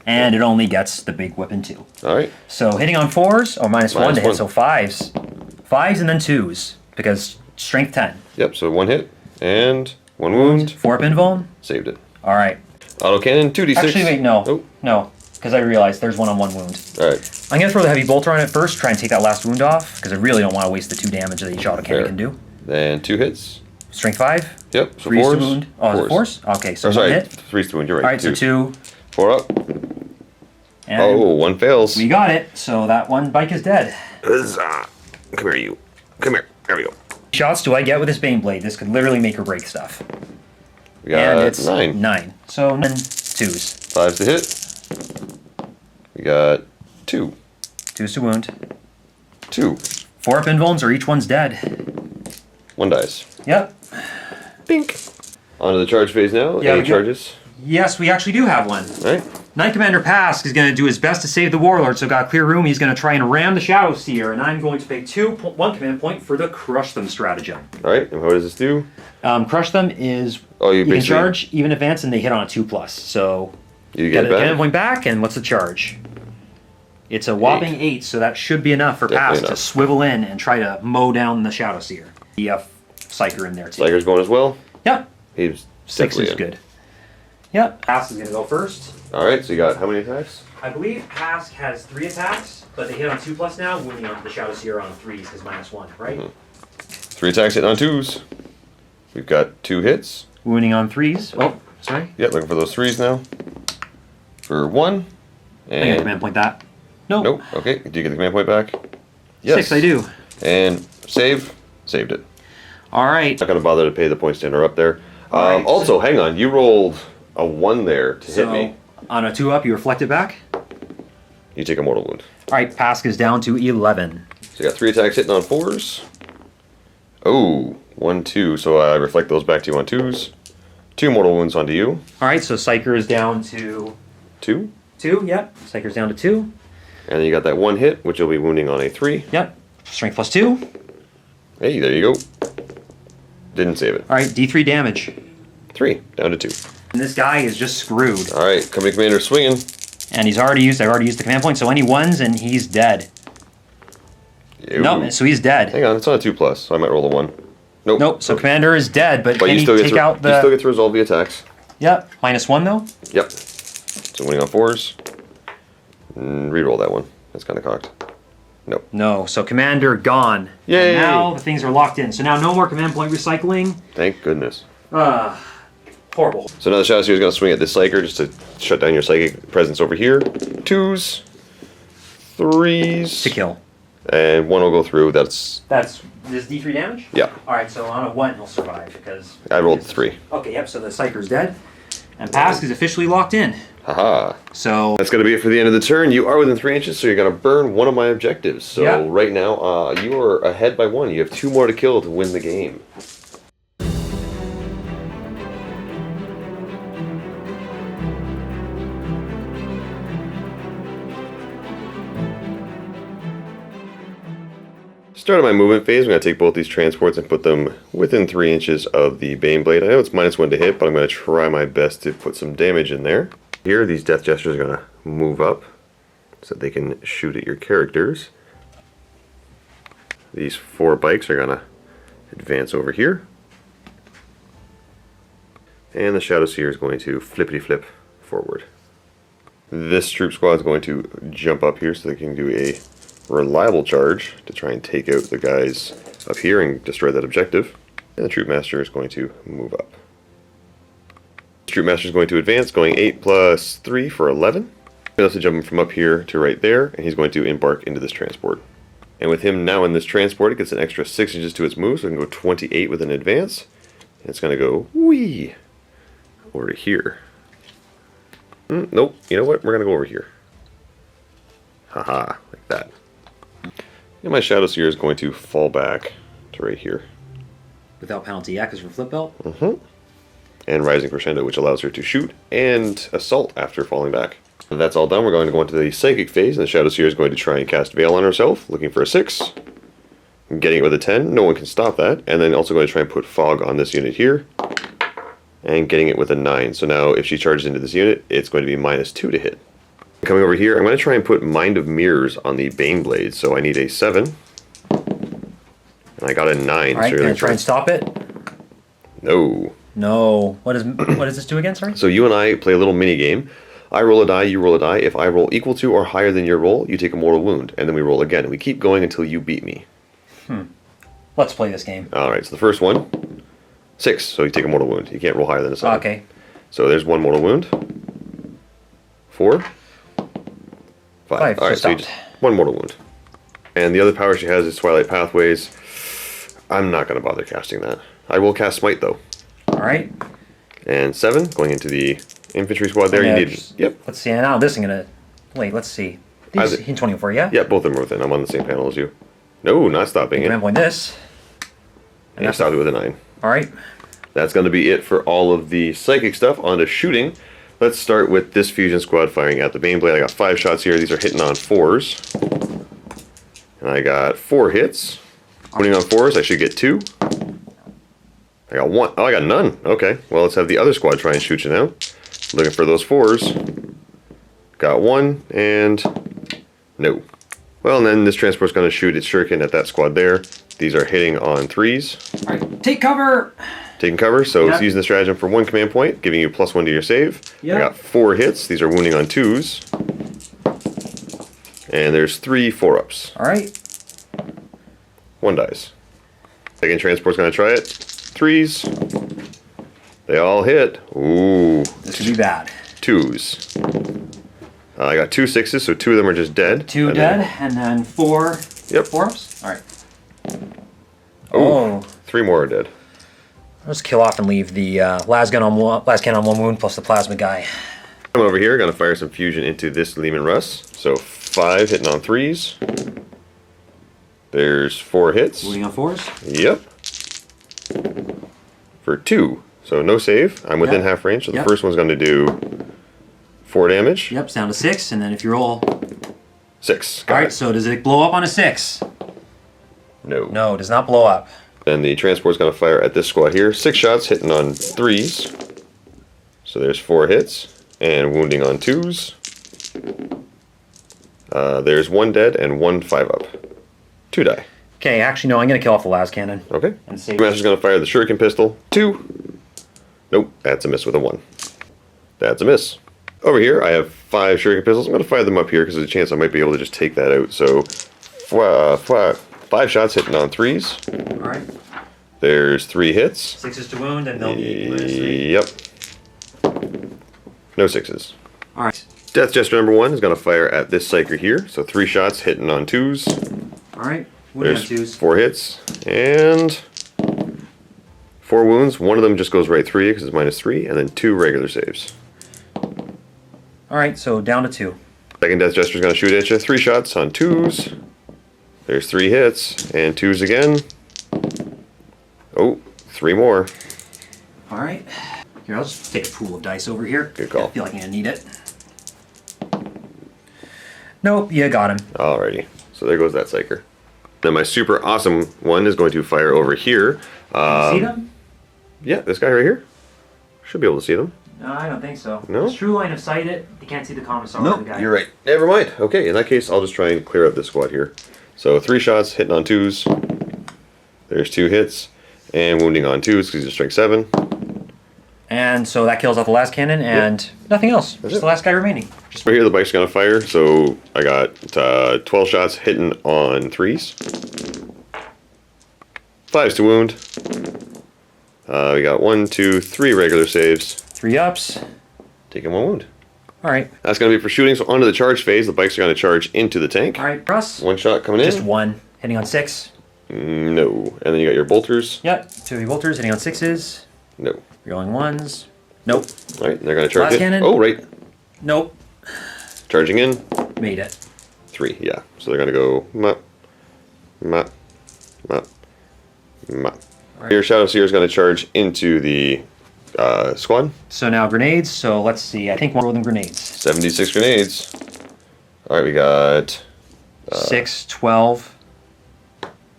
And it only gets the big weapon 2. Alright. So hitting on 4s, or -1 to hit, -1. so 5s. 5s and then 2s, because strength 10. Yep, so 1 hit and 1 wound. 4 up invuln. Saved it. Alright. Autocannon, 2d6. Actually, wait, no. Oh, No, because I realized there's 1 on 1 wound. alright. I'm going to throw the heavy bolter on it first, try and take that last wound off, because I really don't want to waste the 2 damage that each autocannon Fair. can do. Then 2 hits. Strength 5. Yep, so 3s 4s. to wound. Oh, is it 4s? Okay, so Or 1 sorry, hit. 3s to wound, you're right. Alright, so 2. 4 up. And Oh, 1 fails. we got it, so that one bike is dead. Huzzah. Come here, you. Come here. There we go. Shots do I get with this Bane Blade? This could literally make or break stuff. We got And it's 9. 9. So 9 2s. 5s to hit. We got 2. 2s to wound. 2. 4 up invulns, or each one's dead. 1 dies. Yep. Bink. On to the charge phase now. Yeah, Any we got- charges? Yes, we actually do have one. Alright. Knight Commander Pask is going to do his best to save the Warlord, so got clear room. He's going to try and ram the Shadow Seer, and I'm going to pay 1 command point for the Crush Them stratagem. Alright, and what does this do? Crush Them is Oh, you can basically- charge, even advance, and they hit on a 2+. So You get get a it back? command point back, and what's the charge? It's a whopping 8, so that should be enough for Definitely Pask to enough. swivel in and try to mow down the Shadow Seer. The Psyker in there, too. Psyker's going as well. Yep. He's 6 definitely is in. good. Yep. Pask is going to go first. Alright, so you got how many attacks? I believe Pask has 3 attacks, but they hit on 2+ now, wounding on the Shadow Seer on 3s because -1, right? 3 attacks hitting on 2s. We've got 2 hits. Wounding on 3s. Oh, sorry. Yep, looking for those 3s now. For 1. I can And command point that. Nope. nope. Okay, do you get the command point back? Yes. 6, I do. And save. Saved it. All right. Not gonna bother to pay the points to interrupt there. Alright. Also, hang on. You rolled a 1 there to hit me. On a 2-up, you reflect it back. You take a mortal wound. All right, Pask is down to 11. So you got 3 attacks hitting on 4s. Oh, 1, 2. So I reflect those back to you on 2s. 2 mortal wounds onto you. Alright, so Psyker is down to 2. 2, yep. Psyker's down to 2. And then you got that 1 hit, which you'll be wounding on a 3. Yep. Strength plus 2. Hey, there you go. Didn't save it. Alright, D3 damage. 3, down to 2. And this guy is just screwed. Alright, Company Commander swinging. And I've already used the command point, so any 1s and he's dead. Ew. No, so he's dead. Hang on, it's on a 2+, so I might roll a 1. Nope. Nope, so Commander is dead, but can you he still get take to, out the... You still get to resolve the attacks. Yep, -1 though? Yep. So winning on 4s. Reroll that one. That's kind of cocked. Nope. No, so Commander gone. Yay! And now the things are locked in. So now no more command point recycling. Thank goodness. Horrible. So now the Shadow Seer is going to swing at this Psyker just to shut down your psychic presence over here. 2s. 3s. To kill. And 1 will go through. That's this D3 damage? Yeah. Alright, so on a 1 he'll survive because... I rolled 3. Okay, yep, so the Psyker's dead. And Pask is officially locked in. Haha. So... That's going to be it for the end of the turn. You are within 3 inches, so you're going to burn one of my objectives. So Yeah. right now, you are ahead by 1. You have 2 more to kill to win the game. Start of my movement phase, I'm going to take both these transports and put them within 3 inches of the Baneblade. I know it's -1 to hit, but I'm going to try my best to put some damage in there. Here, these Death Gestures are going to move up so they can shoot at your characters. These 4 bikes are going to advance over here. And the Shadow Seer is going to flippity-flip forward. This troop squad is going to jump up here so they can do a reliable charge to try and take out the guys up here and destroy that objective. And the Troop Master is going to move up. The Troop Master is going to advance, going 8 plus 3 for 11. He'll have to jump from up here to right there, and he's going to embark into this transport. And with him now in this transport, it gets an extra 6 inches to its move, so it can go 28 with an advance. And it's going to go whee over to here. Nope, you know what? We're going to go over here. Haha, like that. And my Shadow Seer is going to fall back to right here. Without penalty, yeah, because we're flip belt. And Rising Crescendo, which allows her to shoot and assault after falling back. When that's all done, we're going to go into the Psychic phase, and the Shadow Seer is going to try and cast Veil on herself, looking for a 6. Getting it with a 10, no one can stop that. And then also going to try and put Fog on this unit here. And getting it with a 9. So now if she charges into this unit, it's going to be -2 to hit. Coming over here, I'm going to try and put Mind of Mirrors on the Baneblade, so I need a 7. And I got a 9. Alright, so can I try and stop it? No. No. What does this do again, sorry? So you and I play a little mini game. I roll a die, you roll a die. If I roll equal to or higher than your roll, you take a mortal wound. And then we roll again. And we keep going until you beat me. Let's play this game. Alright, so the first one, 6. So you take a mortal wound. You can't roll higher than a 7. Okay. So there's 1 mortal wound. 4. 5. Alright, so you just 1 mortal wound. And the other power she has is Twilight Pathways. I'm not going to bother casting that. I will cast Smite though. Alright. And 7, going into the infantry squad there. You need. Yep. Let's see. Now this is gonna. Wait. Let's see. These hint 24. Yeah. Yeah, both of them are within. I'm on the same panel as you. No, not stopping it. Command point this. And I stopped it with a 9. All right. That's going to be it for all of the psychic stuff. On to shooting. Let's start with this fusion squad firing at the Baneblade. I got 5 shots here. These are hitting on 4s. And I got 4 hits. Winning on 4s, I should get 2. I got 1. Oh, I got none. Okay. Well, let's have the other squad try and shoot you now. Looking for those 4s. Got 1 and no. Well, and then this transport's going to shoot its shuriken at that squad there. These are hitting on 3s. All right. Take cover. Taking cover, so Yep. it's using the stratagem for 1 command point, giving you +1 to your save. Yep. I got 4 hits. These are wounding on 2s. And there's 3 4-ups. All right. 1 dies. Second transport's going to try it. 3s. They all hit. Ooh. This could be bad. 2s. I got 2 6s, so 2 of them are just dead. 2 and dead, then- and then 4. Yep. 4-ups. All right. Oh. 3 more are dead. Let's kill off and leave the las cannon on 1 wound plus the plasma guy. I'm over here, going to fire some fusion into this Lehman Russ. So 5 hitting on 3s. There's 4 hits. Wounding on 4s. Yep. For 2. So no save. I'm within Yep. half range. So the Yep. first one's going to do 4 damage. Yep, it's down to 6, and then if you roll... 6. Got Alright, it. so does it blow up on a 6? No. No, it does not blow up. Then the transport's going to fire at this squad here. 6 shots hitting on 3s. So there's 4 hits. And wounding on 2s. There's 1 dead and 1 5-up. 2 die. Okay, actually, no, I'm going to kill off the las cannon. Okay. And save. Master's going to fire the shuriken pistol. 2. Nope, that's a miss with a 1. That's a miss. Over here, I have 5 shuriken pistols. I'm going to fire them up here because there's a chance I might be able to just take that out. So, 5 shots hitting on 3s. Alright. There's 3 hits. 6s to wound, and they'll be -3. Yep. No 6s. Alright. Death Jester number 1 is going to fire at this psyker here. So 3 shots hitting on 2s. Alright. Wounding on There's 2s. 4 hits. And 4 wounds. One of them just goes right through you because it's -3. And then 2 regular saves. Alright, so down to 2. Second Death Jester is going to shoot at you. 3 shots on 2s. There's 3 hits. And 2s again. Oh, 3 more. Alright. Here, I'll just take a pool of dice over here. Good call. I feel like I'm going to need it. Nope, you got him. Alrighty. So there goes that psyker. Then my super awesome one is going to fire over here. See them? Yeah, this guy right here. Should be able to see them. No, I don't think so. No? It's true line of sight it. You can't see the commissar of the guy. You're right. Never mind. Okay, in that case, I'll just try and clear out this squad here. So 3 shots hitting on 2s. There's 2 hits. And wounding on 2s because he's a strength 7. And so that kills off the last cannon and nothing else. Just it. the last guy remaining. Just Right here, the bike's going to fire. So I got 12 shots hitting on 3s. 5s to wound. We got 1, 2, 3 regular saves. 3 ups. Taking 1 wound. Alright. That's going to be for shooting. So onto the charge phase, the bikes are going to charge into the tank. Alright, cross. 1 shot coming in. Just 1. Hitting on 6. No. And then you got your bolters. Yep. 2 heavy bolters hitting on 6s. No. Rolling 1s. Nope. All right, they're going to charge Last in. cannon. Oh, right. Nope. Charging in. Made it. 3, yeah. So they're going to go mop, mop, mop, mop. Right. Your Shadow Seer is going to charge into the squad. So now grenades. So let's see. I think one roll them grenades. 76 grenades. All right, we got 6, 12,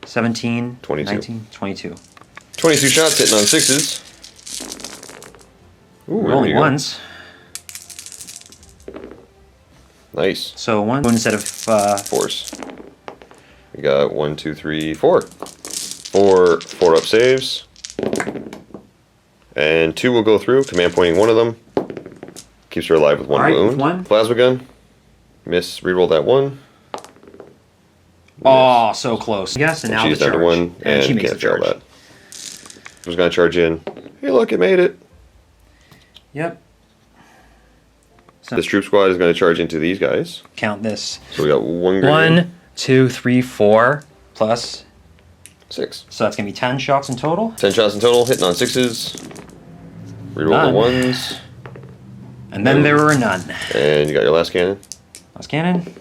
17, 22. 19, 22. 22 shots hitting on 6s. Ooh, there Rolling we go. 1s. Nice. So 1 wound instead of 4s. We got 1, 2, 3, 4. 4 4-up saves. And 2 will go through. Command pointing one of them. Keeps her alive with 1 Alright, wound. with 1. Plasma gun. Miss. Reroll that 1. Oh, so close. Yes, and now She's the down to charge. 1 and she makes can't the fail charge. that. Was going to charge in. Hey, look, it made it. Yep. So This troop squad is going to charge into these guys. count this. So we got 1 grenade. 1, 2, 3, 4 plus. 6. So that's gonna be 10 shots in total. 10 shots in total, hitting on 6s. Reroll None. the 1s. And then there were none. And you got your last cannon. Last cannon.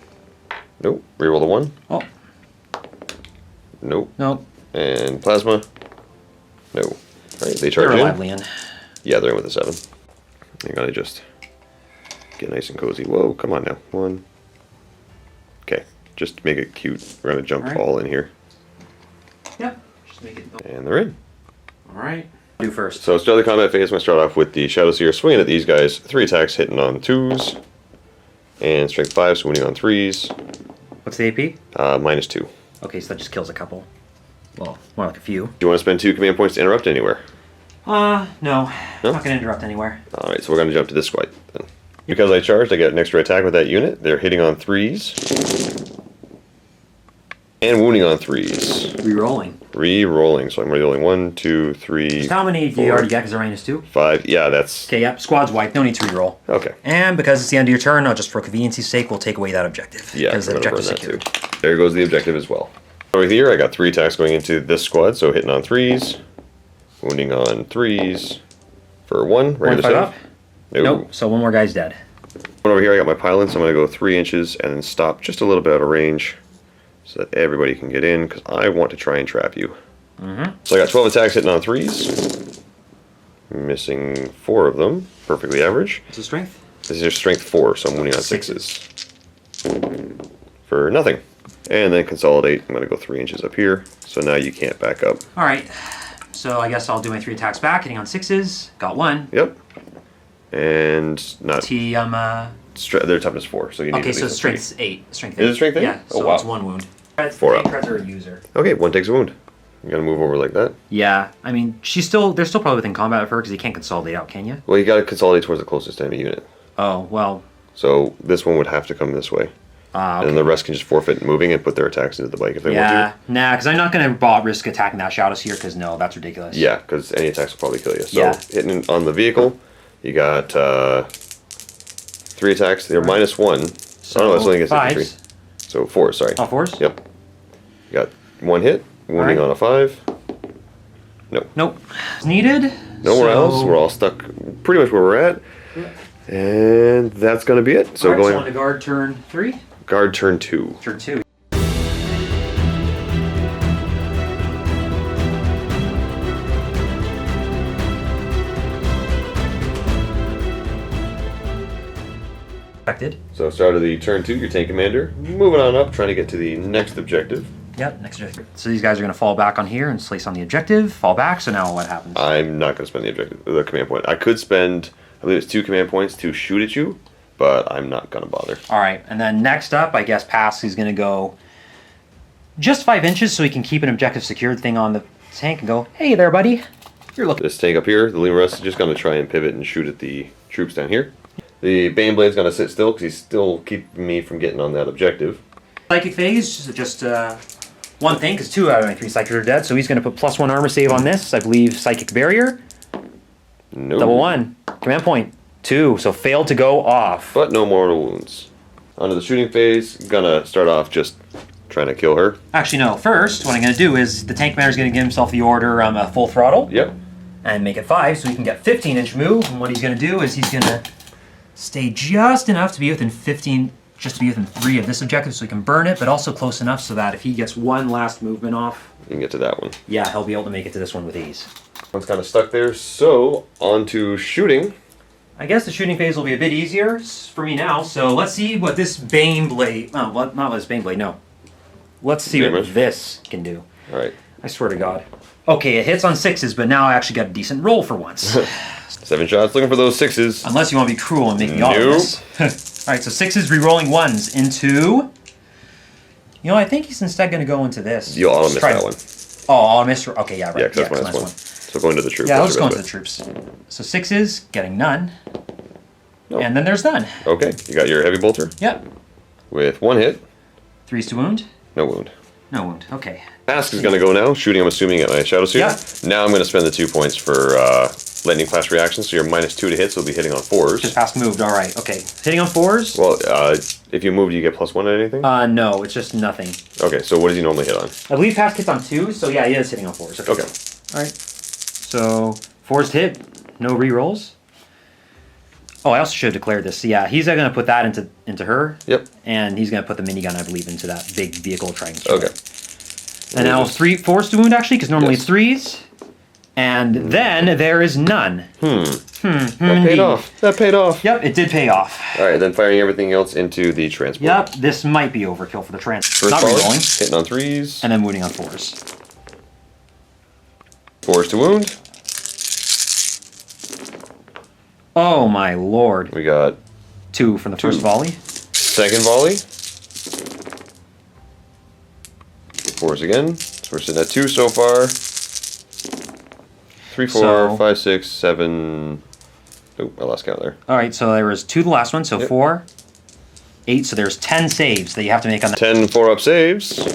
Nope. Reroll the 1. Oh, Nope. no. And plasma. No. Alright, they They charge were in. lively in. Yeah, they're in with a 7. You gotta just get nice and cozy. Whoa, come on now. 1. Okay, just make it cute. We're gonna jump Alright. all in here. Yep. Just make it. And they're in. Alright. Do first. So start the combat phase. I'm gonna start off with the Shadow Seer swinging at these guys. 3 attacks hitting on 2s. And strength 5, so winning on 3s. What's the AP? -2. Okay, so that just kills a couple. Well, more like a few. Do you want to spend 2 command points to interrupt anywhere? No. No? Not gonna interrupt anywhere. Alright, so we're gonna jump to this squad then. Because I charged, I get an extra attack with that unit. They're hitting on 3s. And wounding on 3s. Re-rolling. Re-rolling, so I'm re-rolling 1, 2, 3, How many do you 4, already get because the range is 2? 5. Yeah, that's Okay, yep. Squad's wiped. No need to re-roll. okay. And because it's the end of your turn, just for convenience's sake, we'll take away that objective. Yeah, because the I'm gonna burn objective's that secured. too. There goes the objective as well. Over here, I got 3 attacks going into this squad, so hitting on 3s, wounding on 3s for 1 regular 5 save. up? No. Nope. So one more guy's dead. Over here, I got my pylons. I'm going to go 3 inches and then stop just a little bit out of range so that everybody can get in, because I want to try and trap you. So I got 12 attacks hitting on 3s. Missing 4 of them. Perfectly average. What's the strength? This is your strength 4, so I'm winning on 6s. For nothing. And then consolidate. I'm going to go 3 inches up here, so now you can't back up. All right. So I guess I'll do my 3 attacks back, hitting on 6s. Got 1. Yep. And not... Their toughness 4, so you need okay, so strength's 8. Strength 8. Is it strength 8? Yeah, oh, so wow. it's 1 wound. 4 up. Creds are a user. Okay, 1 takes a wound. You gotta move over like that. Yeah, I mean, they're still probably within combat of her because you can't consolidate out, can you? Well, you gotta consolidate towards the closest enemy unit. Oh, well. So this one would have to come this way. Okay. And then the rest can just forfeit moving and put their attacks into the bike if they want to. Nah, because I'm not going to risk attacking that Shadow Seer because no, that's ridiculous. Yeah, because any attacks will probably kill you. So hitting on the vehicle, you got 3 attacks. They're -1. So oh, no, that's only against 5s. infantry. So 4, sorry. Oh, 4s? Yep. You got 1 hit, wounding on a 5. No. Nope. Needed. Nowhere else. We're all stuck pretty much where we're at. And that's going to be it. So right, going on to guard turn 3. Guard turn 2. Turn 2. Expected. So start of the turn 2, your tank commander, moving on up, trying to get to the next objective. Yep, next objective. So these guys are going to fall back on here and place on the objective, fall back, so now what happens? I'm not going to spend the command point. I could spend, I believe it's 2 command points to shoot at you, but I'm not going to bother. Alright, and then next up, I guess Pass is going to go just 5 inches so he can keep an objective secured thing on the tank and go, hey there, buddy. You're looking. This tank up here, the Lemur is just going to try and pivot and shoot at the troops down here. The Baneblade's going to sit still because he's still keeping me from getting on that objective. Psychic phase, just one thing, because 2 out of my 3 psychics are dead, so he's going to put +1 armor save on this. I believe Psychic Barrier. No. Double 1. Command point. 2, so failed to go off. But no mortal wounds. Onto the shooting phase, gonna start off just trying to kill her. Actually, no. First, what I'm going to do is the tank commander's going to give himself the order full throttle. Yep. And make it 5, so he can get 15-inch move. And what he's going to do is he's going to stay just enough to be within 15, just to be within 3 of this objective, so he can burn it, but also close enough so that if he gets one last movement off, You can get to that one. yeah, he'll be able to make it to this one with ease. One's kind of stuck there, so on to shooting. I guess the shooting phase will be a bit easier for me now, so let's see what this Baneblade, oh, what, not this Baneblade, no. Let's see what this can do. Alright. I swear to God. Okay, it hits on 6s, but now I actually got a decent roll for once. 7 shots, looking for those 6s. Unless you want to be cruel and make me all of this. Alright, so 6s re-rolling 1s into... You know, I think he's instead going to go into this. You'll auto miss that one. Oh, auto miss. Okay, yeah, right. Yeah, because that's my one. last one. So going to the troops. Yeah, I'll that's just go your into the best troops. So 6s, getting none. Nope. And then there's none. bet. Okay, you got your heavy bolter Yep. with 1 hit, 3s to wound. no wound. No wound. Okay. Ask is going to go now, shooting I'm assuming at my Shadow Seer. Yeah. Now I'm going to spend the 2 points for lightning flash reaction, so you're -2 to hit, so we'll be hitting on 4s. Just past moved. All right. Okay. Hitting on 4s? Well, if you move, do you get +1 at anything? No, it's just nothing. Okay, so what does he normally hit on? I believe past hits on 2s, so yeah, he is hitting on 4s. Okay. Okay. All right. So 4s to hit, no re-rolls. Oh, I also should have declared this. So yeah, he's going to put that into her. Yep. And he's going to put the minigun, I believe, into that big vehicle trying to kill Okay. her. And now 4s to wound, actually, because normally Yes. it's 3s. And then there is none. That paid off. That paid off. Yep, it did pay off. All right, then firing everything else into the transport. Yep, this might be overkill for the First transport. Not volley, re-rolling. hitting on 3s. And then wounding on 4s. 4s to wound. Oh my lord. We got 2 from the first volley. second volley. 4s again. So we're sitting at 2 so far. 3, 4, So- 5, 6, 7. Oh, I lost count there. Alright, so there was 2 the last one, so Yep. 4, 8, so there's 10 saves that you have to make on that. 10 4-up saves.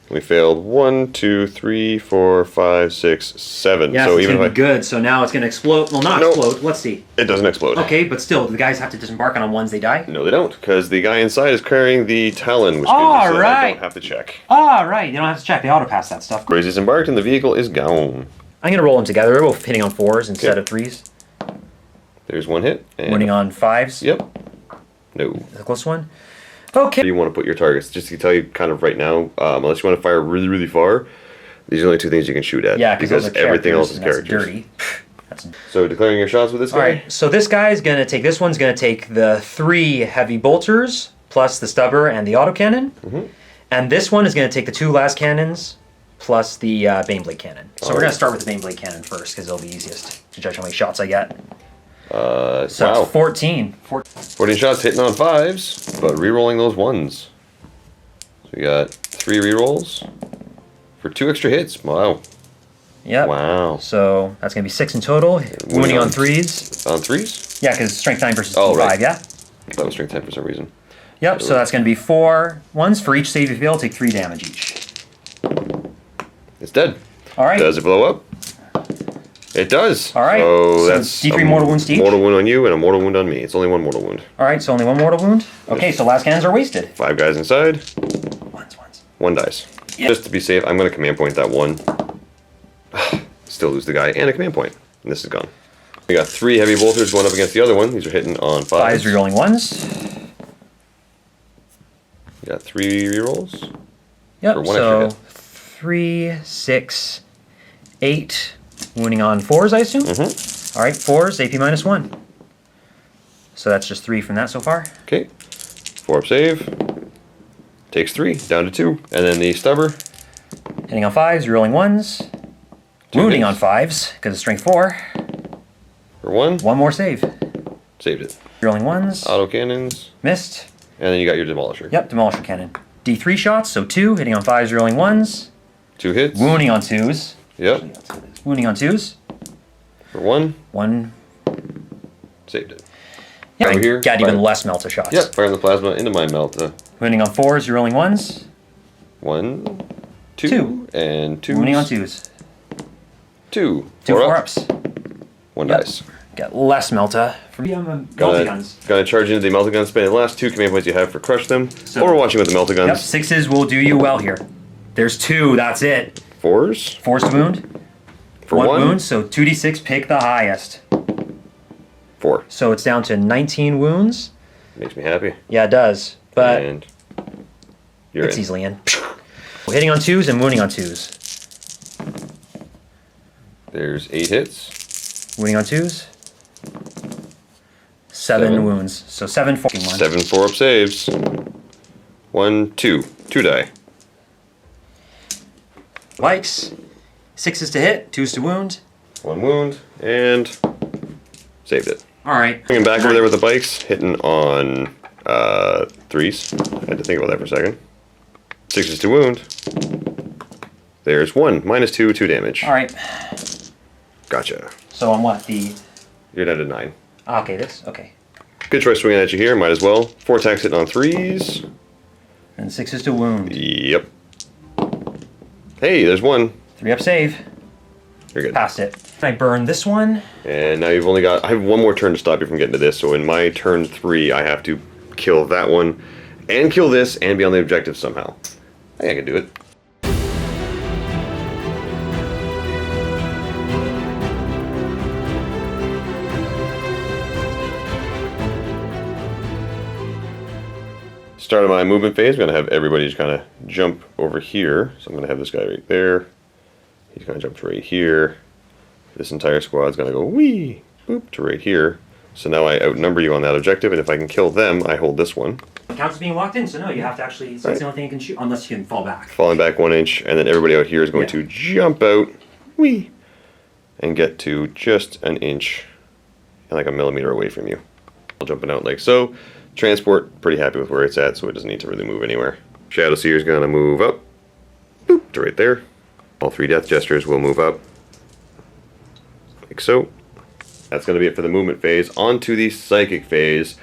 We failed 1, 2, 3, 4, 5, 6, 7. Yeah, so it's even gonna if be good, so now it's gonna explode. Well, not Nope. explode, let's see. it doesn't explode. Okay, but still, the guys have to disembark on ones they die. No, they don't, because the guy inside is carrying the Talon, which means All that I right. don't have to check. Alright, you don't have to check, they auto pass that stuff. He's disembarked and the vehicle is gone. I'm gonna roll them together, they're both hitting on 4s instead Okay. of 3s. There's 1 hit. And Winning on 5s. Yep. No. The close one. Okay. Where do you want to put your targets? Just to tell you kind of right now, unless you want to fire really, really far, these are the only two things you can shoot at. Yeah, because everything else is that's characters. dirty. So declaring your shots with this guy? Alright, so this guy's gonna take, this one's gonna take the 3 heavy bolters, plus the stubber and the autocannon. And this one is gonna take the 2 last cannons, plus the Baneblade cannon. So we're gonna start with the Baneblade cannon first, because it'll be easiest to judge how many shots I get. So wow. it's 14. 14 shots hitting on 5s, but re-rolling those 1s. So we got 3 re-rolls for 2 extra hits. Wow. Yep. Wow. So that's gonna be 6 in total. Wounding on 3s. On 3s? Yeah, because strength 9 versus Oh, 5, right. yeah? That was strength 10 for some reason. Yep, so that's gonna be 4 ones. For each save you fail, take 3 damage each. It's dead. Alright. Does it blow up? It does. Alright. So So that's D3 mortal wounds to each? Mortal wound on you and a mortal wound on me. It's only 1 mortal wound. Alright, so only 1 mortal wound. Okay, so last cannons are wasted. 5 guys inside. Ones. 1 dice. Yep. Just to be safe, I'm going to command point that 1. Still lose the guy and a command point. And this is gone. We got 3 heavy bolters going up against the other one. These are hitting on 5s. 5s rerolling 1s. We got 3 rerolls. Yep, For 1 so extra hit. 3, 6, 8. Wounding on 4s, I assume? Alright, 4s, AP minus 1. So that's just 3 from that so far. Okay. 4 up save. Takes 3, down to 2. And then the stubber. Hitting on 5s, rerolling 1s. 2 Wounding hits. on 5s, because it's strength 4. For 1. 1 more save. Saved it. Rerolling 1s. Auto cannons. Missed. And then you got your demolisher. Yep, demolisher cannon. D3 shots, so 2. Hitting on 5s, rerolling 1s. 2 hits. Wounding on 2s. Yep. Wounding on 2s. For 1. 1. Saved it. Yeah, Over I here, got fire. even less melta shots. Yep. Firing the plasma into my melt. Wounding on 4s, rerolling 1s. 1, 2, 2. and 2. Wounding on 2s. 2. 2 4 4 up. ups. 1 Yep. dice. Got less melta. From melta Gonna, guns. gonna charge into the melta gun. Spend the last 2 command points you have for crush them. So- Overwatching with the melta Yep, guns. 6s will do you well here. There's 2, that's it. 4s 4s to wound. for 1 1. wound, so 2d6, pick the highest. 4. So it's down to 19 wounds. Makes me happy. Yeah, it does. But And you're it's in. easily in. Hitting on 2s and wounding on 2s. There's 8 hits. Wounding on 2s. 7 7. wounds. So 7 14 ones. 7 4 up saves. 1, 2. 2 die. Likes. 6s to hit, 2s to wound. 1 wound. And saved it. Alright. Bringing back over there with the bikes. Hitting on 3s. I had to think about that for a second. 6s to wound. There's 1. Minus 2. 2 damage. Alright. Gotcha. So on what? The. You're down to 9. Okay, this? Okay. Good choice swinging at you here. Might as well. 4 attacks hitting on 3s. And 6s to wound. Yep. Hey, there's 1. 3 up save. You're good. Passed it. I burn this one. And now you've only got... I have 1 more turn to stop you from getting to this. So in my turn 3, I have to kill that one. And kill this. And be on the objective somehow. I think I can do it. Start of my movement phase, I'm going to have everybody just kind of jump over here. So I'm going to have this guy right there. He's going to jump to right here. This entire squad's going to go wee, boop, to right here. So now I outnumber you on that objective, and if I can kill them, I hold this one. It counts as being locked in, so no, you have to actually. So it's the only thing you can shoot, unless you can fall back. Falling back 1 inch, and then everybody out here is going to jump out, wee, and get to just an inch and like a millimeter away from you. Jumping out like so. Transport, pretty happy with where it's at, so it doesn't need to really move anywhere. Shadow Seer's gonna move up, boop, to right there. All 3 death gestures will move up, like so. That's gonna be it for the movement phase. On to the psychic phase.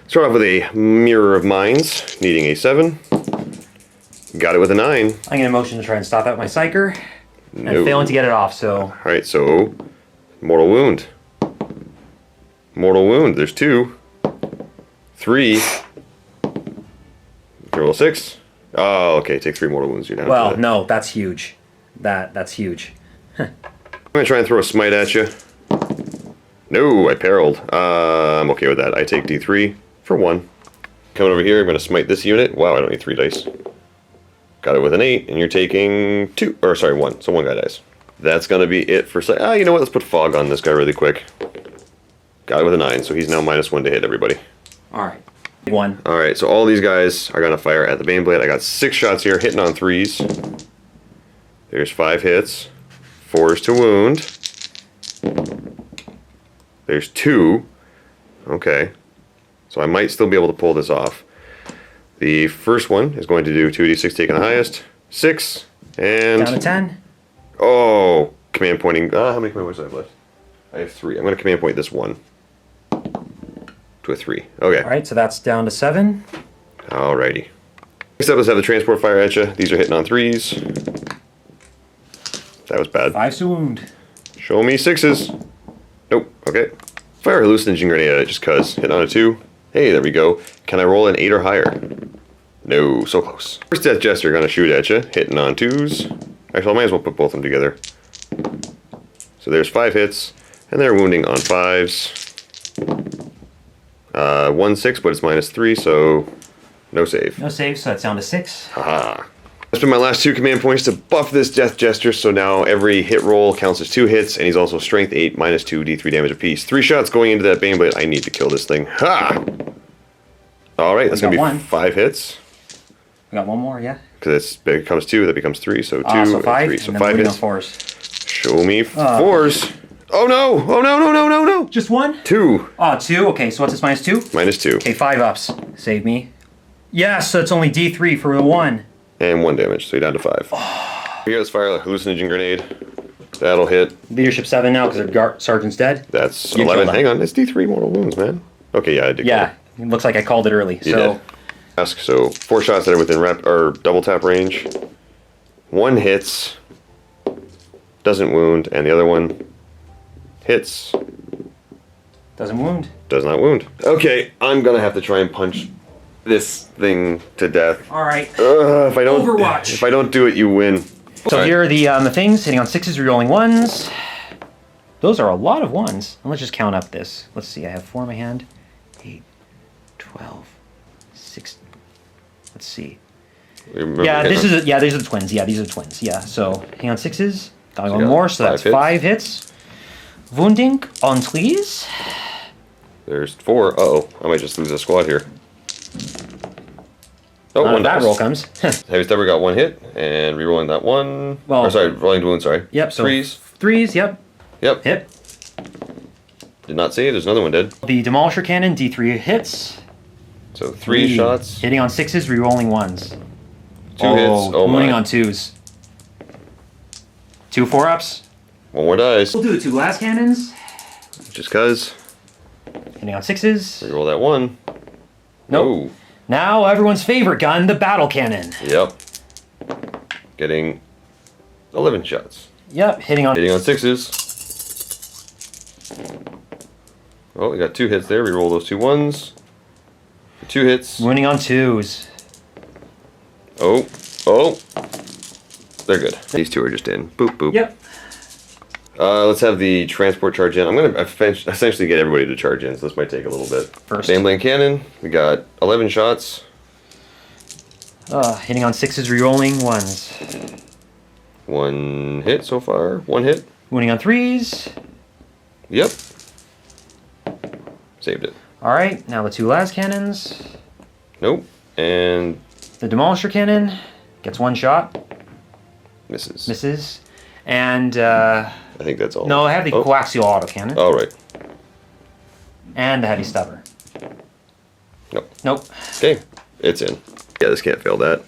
Start off with a Mirror of Minds, needing a 7. Got it with a 9. I'm gonna motion to try and stop out my psyker. No. And failing to get it off, so. Alright, so Mortal Wound. Mortal Wound, there's 2. 3. Roll 6. Oh, okay, take 3 mortal wounds. You're down. Well, to no, that's huge. That's huge. I'm gonna try and throw a smite at you. No, I periled. I'm okay with that. I take D3 for 1. Coming over here, I'm going to smite this unit. Wow, I don't need 3 dice. Got it with an 8, and you're taking 2, or sorry, 1. So 1 guy dies. That's going to be it for... you know what? Let's put fog on this guy really quick. Got it with a 9, so he's now -1 to hit everybody. Alright. 1. Alright, so all these guys are going to fire at the Baneblade. I got 6 shots here, hitting on 3s. There's 5 hits. 4s to wound. There's 2. Okay. So I might still be able to pull this off. The first one is going to do 2d6 taking the highest. 6. And... down to 10. Oh! Command pointing... how many command points do I have left? I have 3. I'm going to command point this one. To a 3. Okay. Alright, so that's down to 7. Alrighty. Next up, let's have the transport fire at you. These are hitting on 3s. That was bad. 5 to wound. Show me 6s. Nope. Okay. Fire a hallucinogen grenade at it just cuz. Hit on a 2. Hey, there we go. Can I roll an 8 or higher? No, so close. First Death Jester gonna shoot at you. Hitting on 2s. Actually, I might as well put both of them together. So there's 5 hits. And they're wounding on 5s. 1 6, but it's -3, so no save. No save, so that's down to 6. Haha. I spent my last 2 command points to buff this Death Jester, so now every hit roll counts as 2 hits, and he's also Strength 8, -2, d3 damage apiece. 3 shots going into that Baneblade. I need to kill this thing. Ha! Alright, that's going to be 5 hits. We got 1 more, yeah? Because it becomes 2, that becomes 3, so 2 so 5, and 3. So and 5 then hits. 4s. Show me 4s. Oh no! Oh no, no, no, no, no! Just 1? 2. Oh, 2? Okay, so what's this, -2? -2. Okay, 5 ups. Save me. Yes, so it's only d3 for the 1. And 1 damage, so you're down to 5. Here, let's fire a hallucinogen grenade. That'll hit. Leadership 7 now because their sergeant's dead. That's You 11. killed Hang on, it's d3 mortal wounds, man. Okay, yeah, I did. Yeah, it looks like I called it early. You so did. Ask, so 4 shots that are within or double tap range. 1 hits, doesn't wound, and the other one hits, doesn't wound. does not wound. Okay, I'm gonna have to try and punch this thing to death. All right. If I don't, Overwatch. If I don't do it, you win. So here are the things hitting on 6s, rerolling 1s. Those are a lot of 1s. And let's just count up this. Let's see. I have 4 in my hand. 8, 12, 6. Let's see. Yeah, these are the twins. Yeah, these are the twins. Yeah. So hang on 6s. Got one more. So that's 5 hits. Wounding on 3s. There's 4. Uh-oh, I might just lose a squad here. Oh, None one of that dice. roll comes. Heavy Stubber got 1 hit, and rerolling that 1. Well, or sorry, rolling to wound, sorry. Yep, so 3s. 3s, yep. Yep. Hit. Did not save, there's another one dead. The Demolisher Cannon, D3 hits. So 3 shots. Hitting on 6s, rerolling 1s. 2 hits. Oh wounding my. on 2s. 2 4-ups. 1 more dice. We'll do the 2 glass cannons. Just cuz. Hitting on 6s. Reroll that 1. Nope. Now everyone's favorite gun, the Battle Cannon. Yep. Getting 11 shots. Yep, hitting on 6s. Oh, we got 2 hits there. Reroll those 2 1s. 2 hits. wounding on 2s. Oh. They're good. These 2 are just in. Boop, boop. Yep. Let's have the transport charge in. I'm going to essentially get everybody to charge in, so this might take a little bit. First. Baneblade Cannon. We got 11 shots. Hitting on 6s, rerolling 1s. 1 hit so far. 1 hit. Wounding on 3s. Yep. Saved it. Alright, now the 2 las cannons. Nope. And The Demolisher Cannon gets 1 shot. misses. Misses. And, I think that's all. no, I have the Coaxial Autocannon. All right. And the Heavy Stubber. Nope. Nope. Okay. It's in. Yeah, this can't fail that.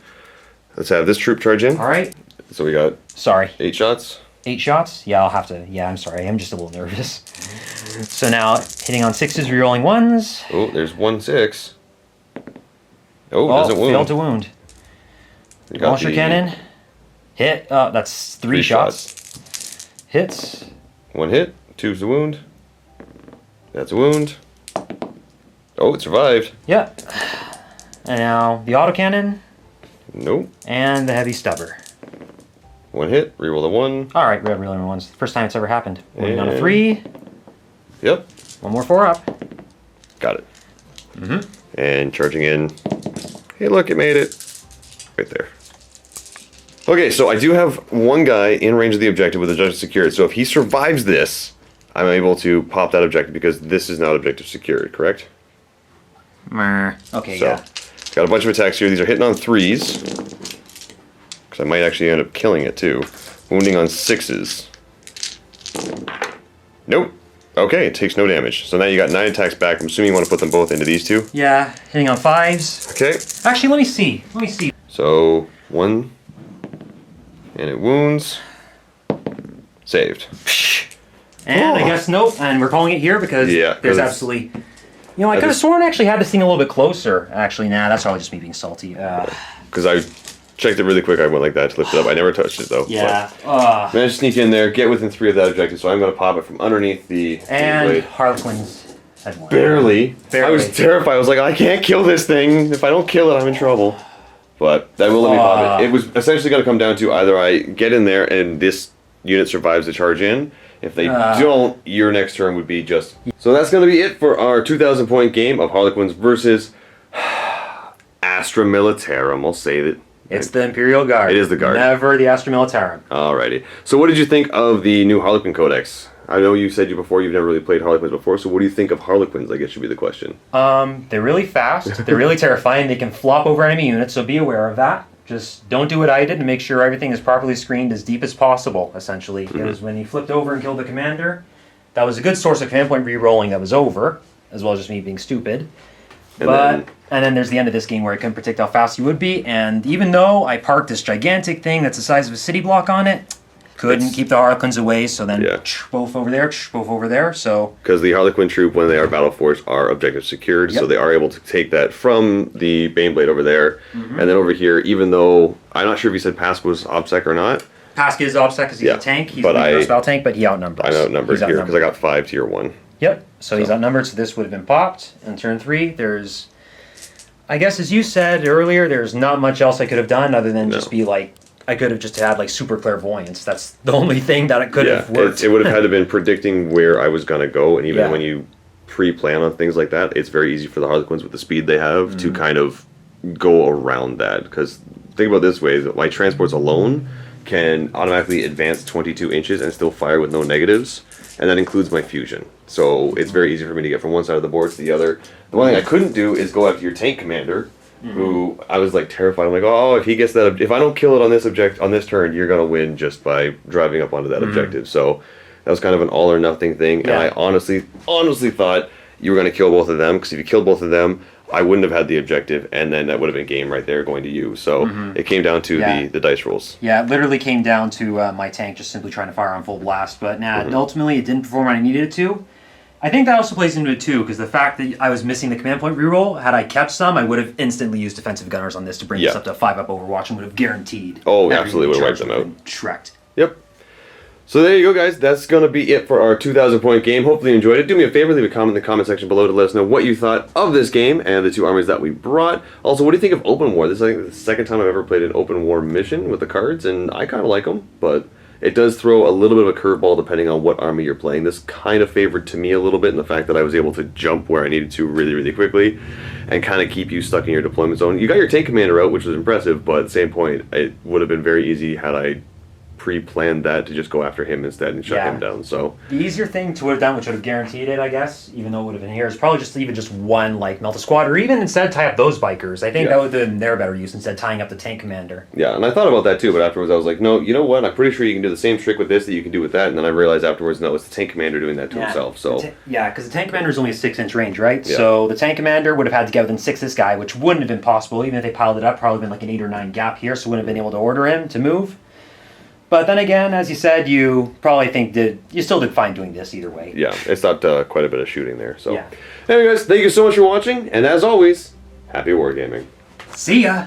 Let's have this troop charge in. Alright. So we got Sorry. 8 shots. 8 shots? Yeah, I'll have to. Yeah, I'm sorry. I'm just a little nervous. So now, hitting on 6s, rerolling 1s. Oh, there's 1 6. Oh, doesn't wound. Failed to wound. We got Demolisher Cannon. Hit. That's 3 shots. Hits. 1 hit. 2's the wound. That's a wound. Oh, it survived. Yep. And now the Autocannon Nope. and the Heavy Stubber. 1 hit. Reroll the 1. Alright, red reeling 1s. First time it's ever happened. Wounding on a And- 3. Yep. 1 more 4-up. Got it. And charging in. Hey, look, it made it. Right there. Okay, so I do have one guy in range of the objective with objective secured. So if he survives this, I'm able to pop that objective because this is not objective secured, correct? Okay, So, yeah. got a bunch of attacks here. These are hitting on 3s. Because I might actually end up killing it too. Wounding on 6s. Nope. Okay, it takes no damage. So now you got 9 attacks back. I'm assuming you want to put them both into these two. Yeah, hitting on 5s. Okay. Actually, let me see. So, 1. And it wounds. Saved. And I guess nope, and we're calling it here because there's absolutely... You know, I could have sworn I actually had this thing a little bit closer. Actually, nah, that's probably just me being salty. Because I checked it really quick. I went like that to lift it up. I never touched it though. Yeah. Managed to sneak in there, get within 3 of that objective, so I'm going to pop it from underneath the and blade. Harlequins had one. Barely. I was terrified. I was like, I can't kill this thing. If I don't kill it, I'm in trouble. But that will let me pop it. It was essentially going to come down to either I get in there and this unit survives the charge in. If they don't, your next turn would be just... So that's going to be it for our 2,000 point game of Harlequins versus Astra Militarum. I'll save it. It's the Imperial Guard. It is the Guard. Never the Astra Militarum. Alrighty. So what did you think of the new Harlequin Codex? I know you said before you've never really played Harlequins before, so what do you think of Harlequins, I guess should be the question. They're really fast. They're really terrifying. They can flop over enemy units, so be aware of that. Just don't do what I did and make sure everything is properly screened as deep as possible, essentially. Because when he flipped over and killed the commander, that was a good source of command point re-rolling that was over, as well as just me being stupid. And then there's the end of this game where I couldn't predict how fast you would be, and even though I parked this gigantic thing that's the size of a city block on it, couldn't keep the Harlequins away, so then both over there, so... Because the Harlequin troop, when they are battle force, are objective secured, so they are able to take that from the Baneblade over there, and then over here, even though, I'm not sure if he said Pask was OBSEC or not. Pask is OBSEC because he's a tank, he's a spell tank, but he outnumbers. I'm outnumbered here, because I got 5 tier 1. Yep, so he's outnumbered, so this would have been popped. In turn 3, there's... I guess as you said earlier, there's not much else I could have done other than just be like... I could have just had like super clairvoyance. That's the only thing that it could have worked. It would have had to been predicting where I was going to go, and even when you pre-plan on things like that, it's very easy for the Harlequins with the speed they have to kind of go around that. Because think about it this way, my transports alone can automatically advance 22 inches and still fire with no negatives, and that includes my fusion. So it's very easy for me to get from one side of the board to the other. The one thing I couldn't do is go after your tank commander, who I was like terrified. I'm like, oh, if he gets that, if I don't kill it on this turn, you're gonna win just by driving up onto that objective. So that was kind of an all or nothing thing. And I honestly thought you were gonna kill both of them, because if you killed both of them, I wouldn't have had the objective, and then that would have been game right there going to you. So it came down to the dice rolls. Yeah, it literally came down to my tank just simply trying to fire on full blast. But ultimately it didn't perform when I needed it to. I think that also plays into it too, because the fact that I was missing the command point reroll, had I kept some, I would have instantly used defensive gunners on this to bring this up to 5-up Overwatch and would have guaranteed. Oh, absolutely would have wiped them out. Shreked. Yep. So there you go, guys. That's going to be it for our 2,000 point game. Hopefully you enjoyed it. Do me a favor, leave a comment in the comment section below to let us know what you thought of this game and the 2 armies that we brought. Also, what do you think of Open War? This is, I think, the second time I've ever played an Open War mission with the cards, and I kind of like them, but it does throw a little bit of a curveball depending on what army you're playing. This kind of favored to me a little bit in the fact that I was able to jump where I needed to really, really quickly and kind of keep you stuck in your deployment zone. You got your tank commander out, which was impressive, but at the same point, it would have been very easy had I pre-planned that to just go after him instead and shut him down. So the easier thing to have done, which would have guaranteed it, I guess, even though it would have been here, is probably just even just one like melt a squad, or even instead tie up those bikers. I think that would have been their better use instead of tying up the tank commander. Yeah, and I thought about that too, but afterwards I was like, no, you know what? I'm pretty sure you can do the same trick with this that you can do with that. And then I realized afterwards, no, it's the tank commander doing that to himself. So because the tank commander is only a 6-inch range, right? Yeah. So the tank commander would have had to get within 6 of this guy, which wouldn't have been possible even if they piled it up. Probably been like an 8 or 9 gap here, so wouldn't have been able to order him to move. But then again, as you said, you probably think you still did fine doing this either way. Yeah, it's not quite a bit of shooting there. So, anyway, guys, thank you so much for watching, and as always, happy wargaming. See ya.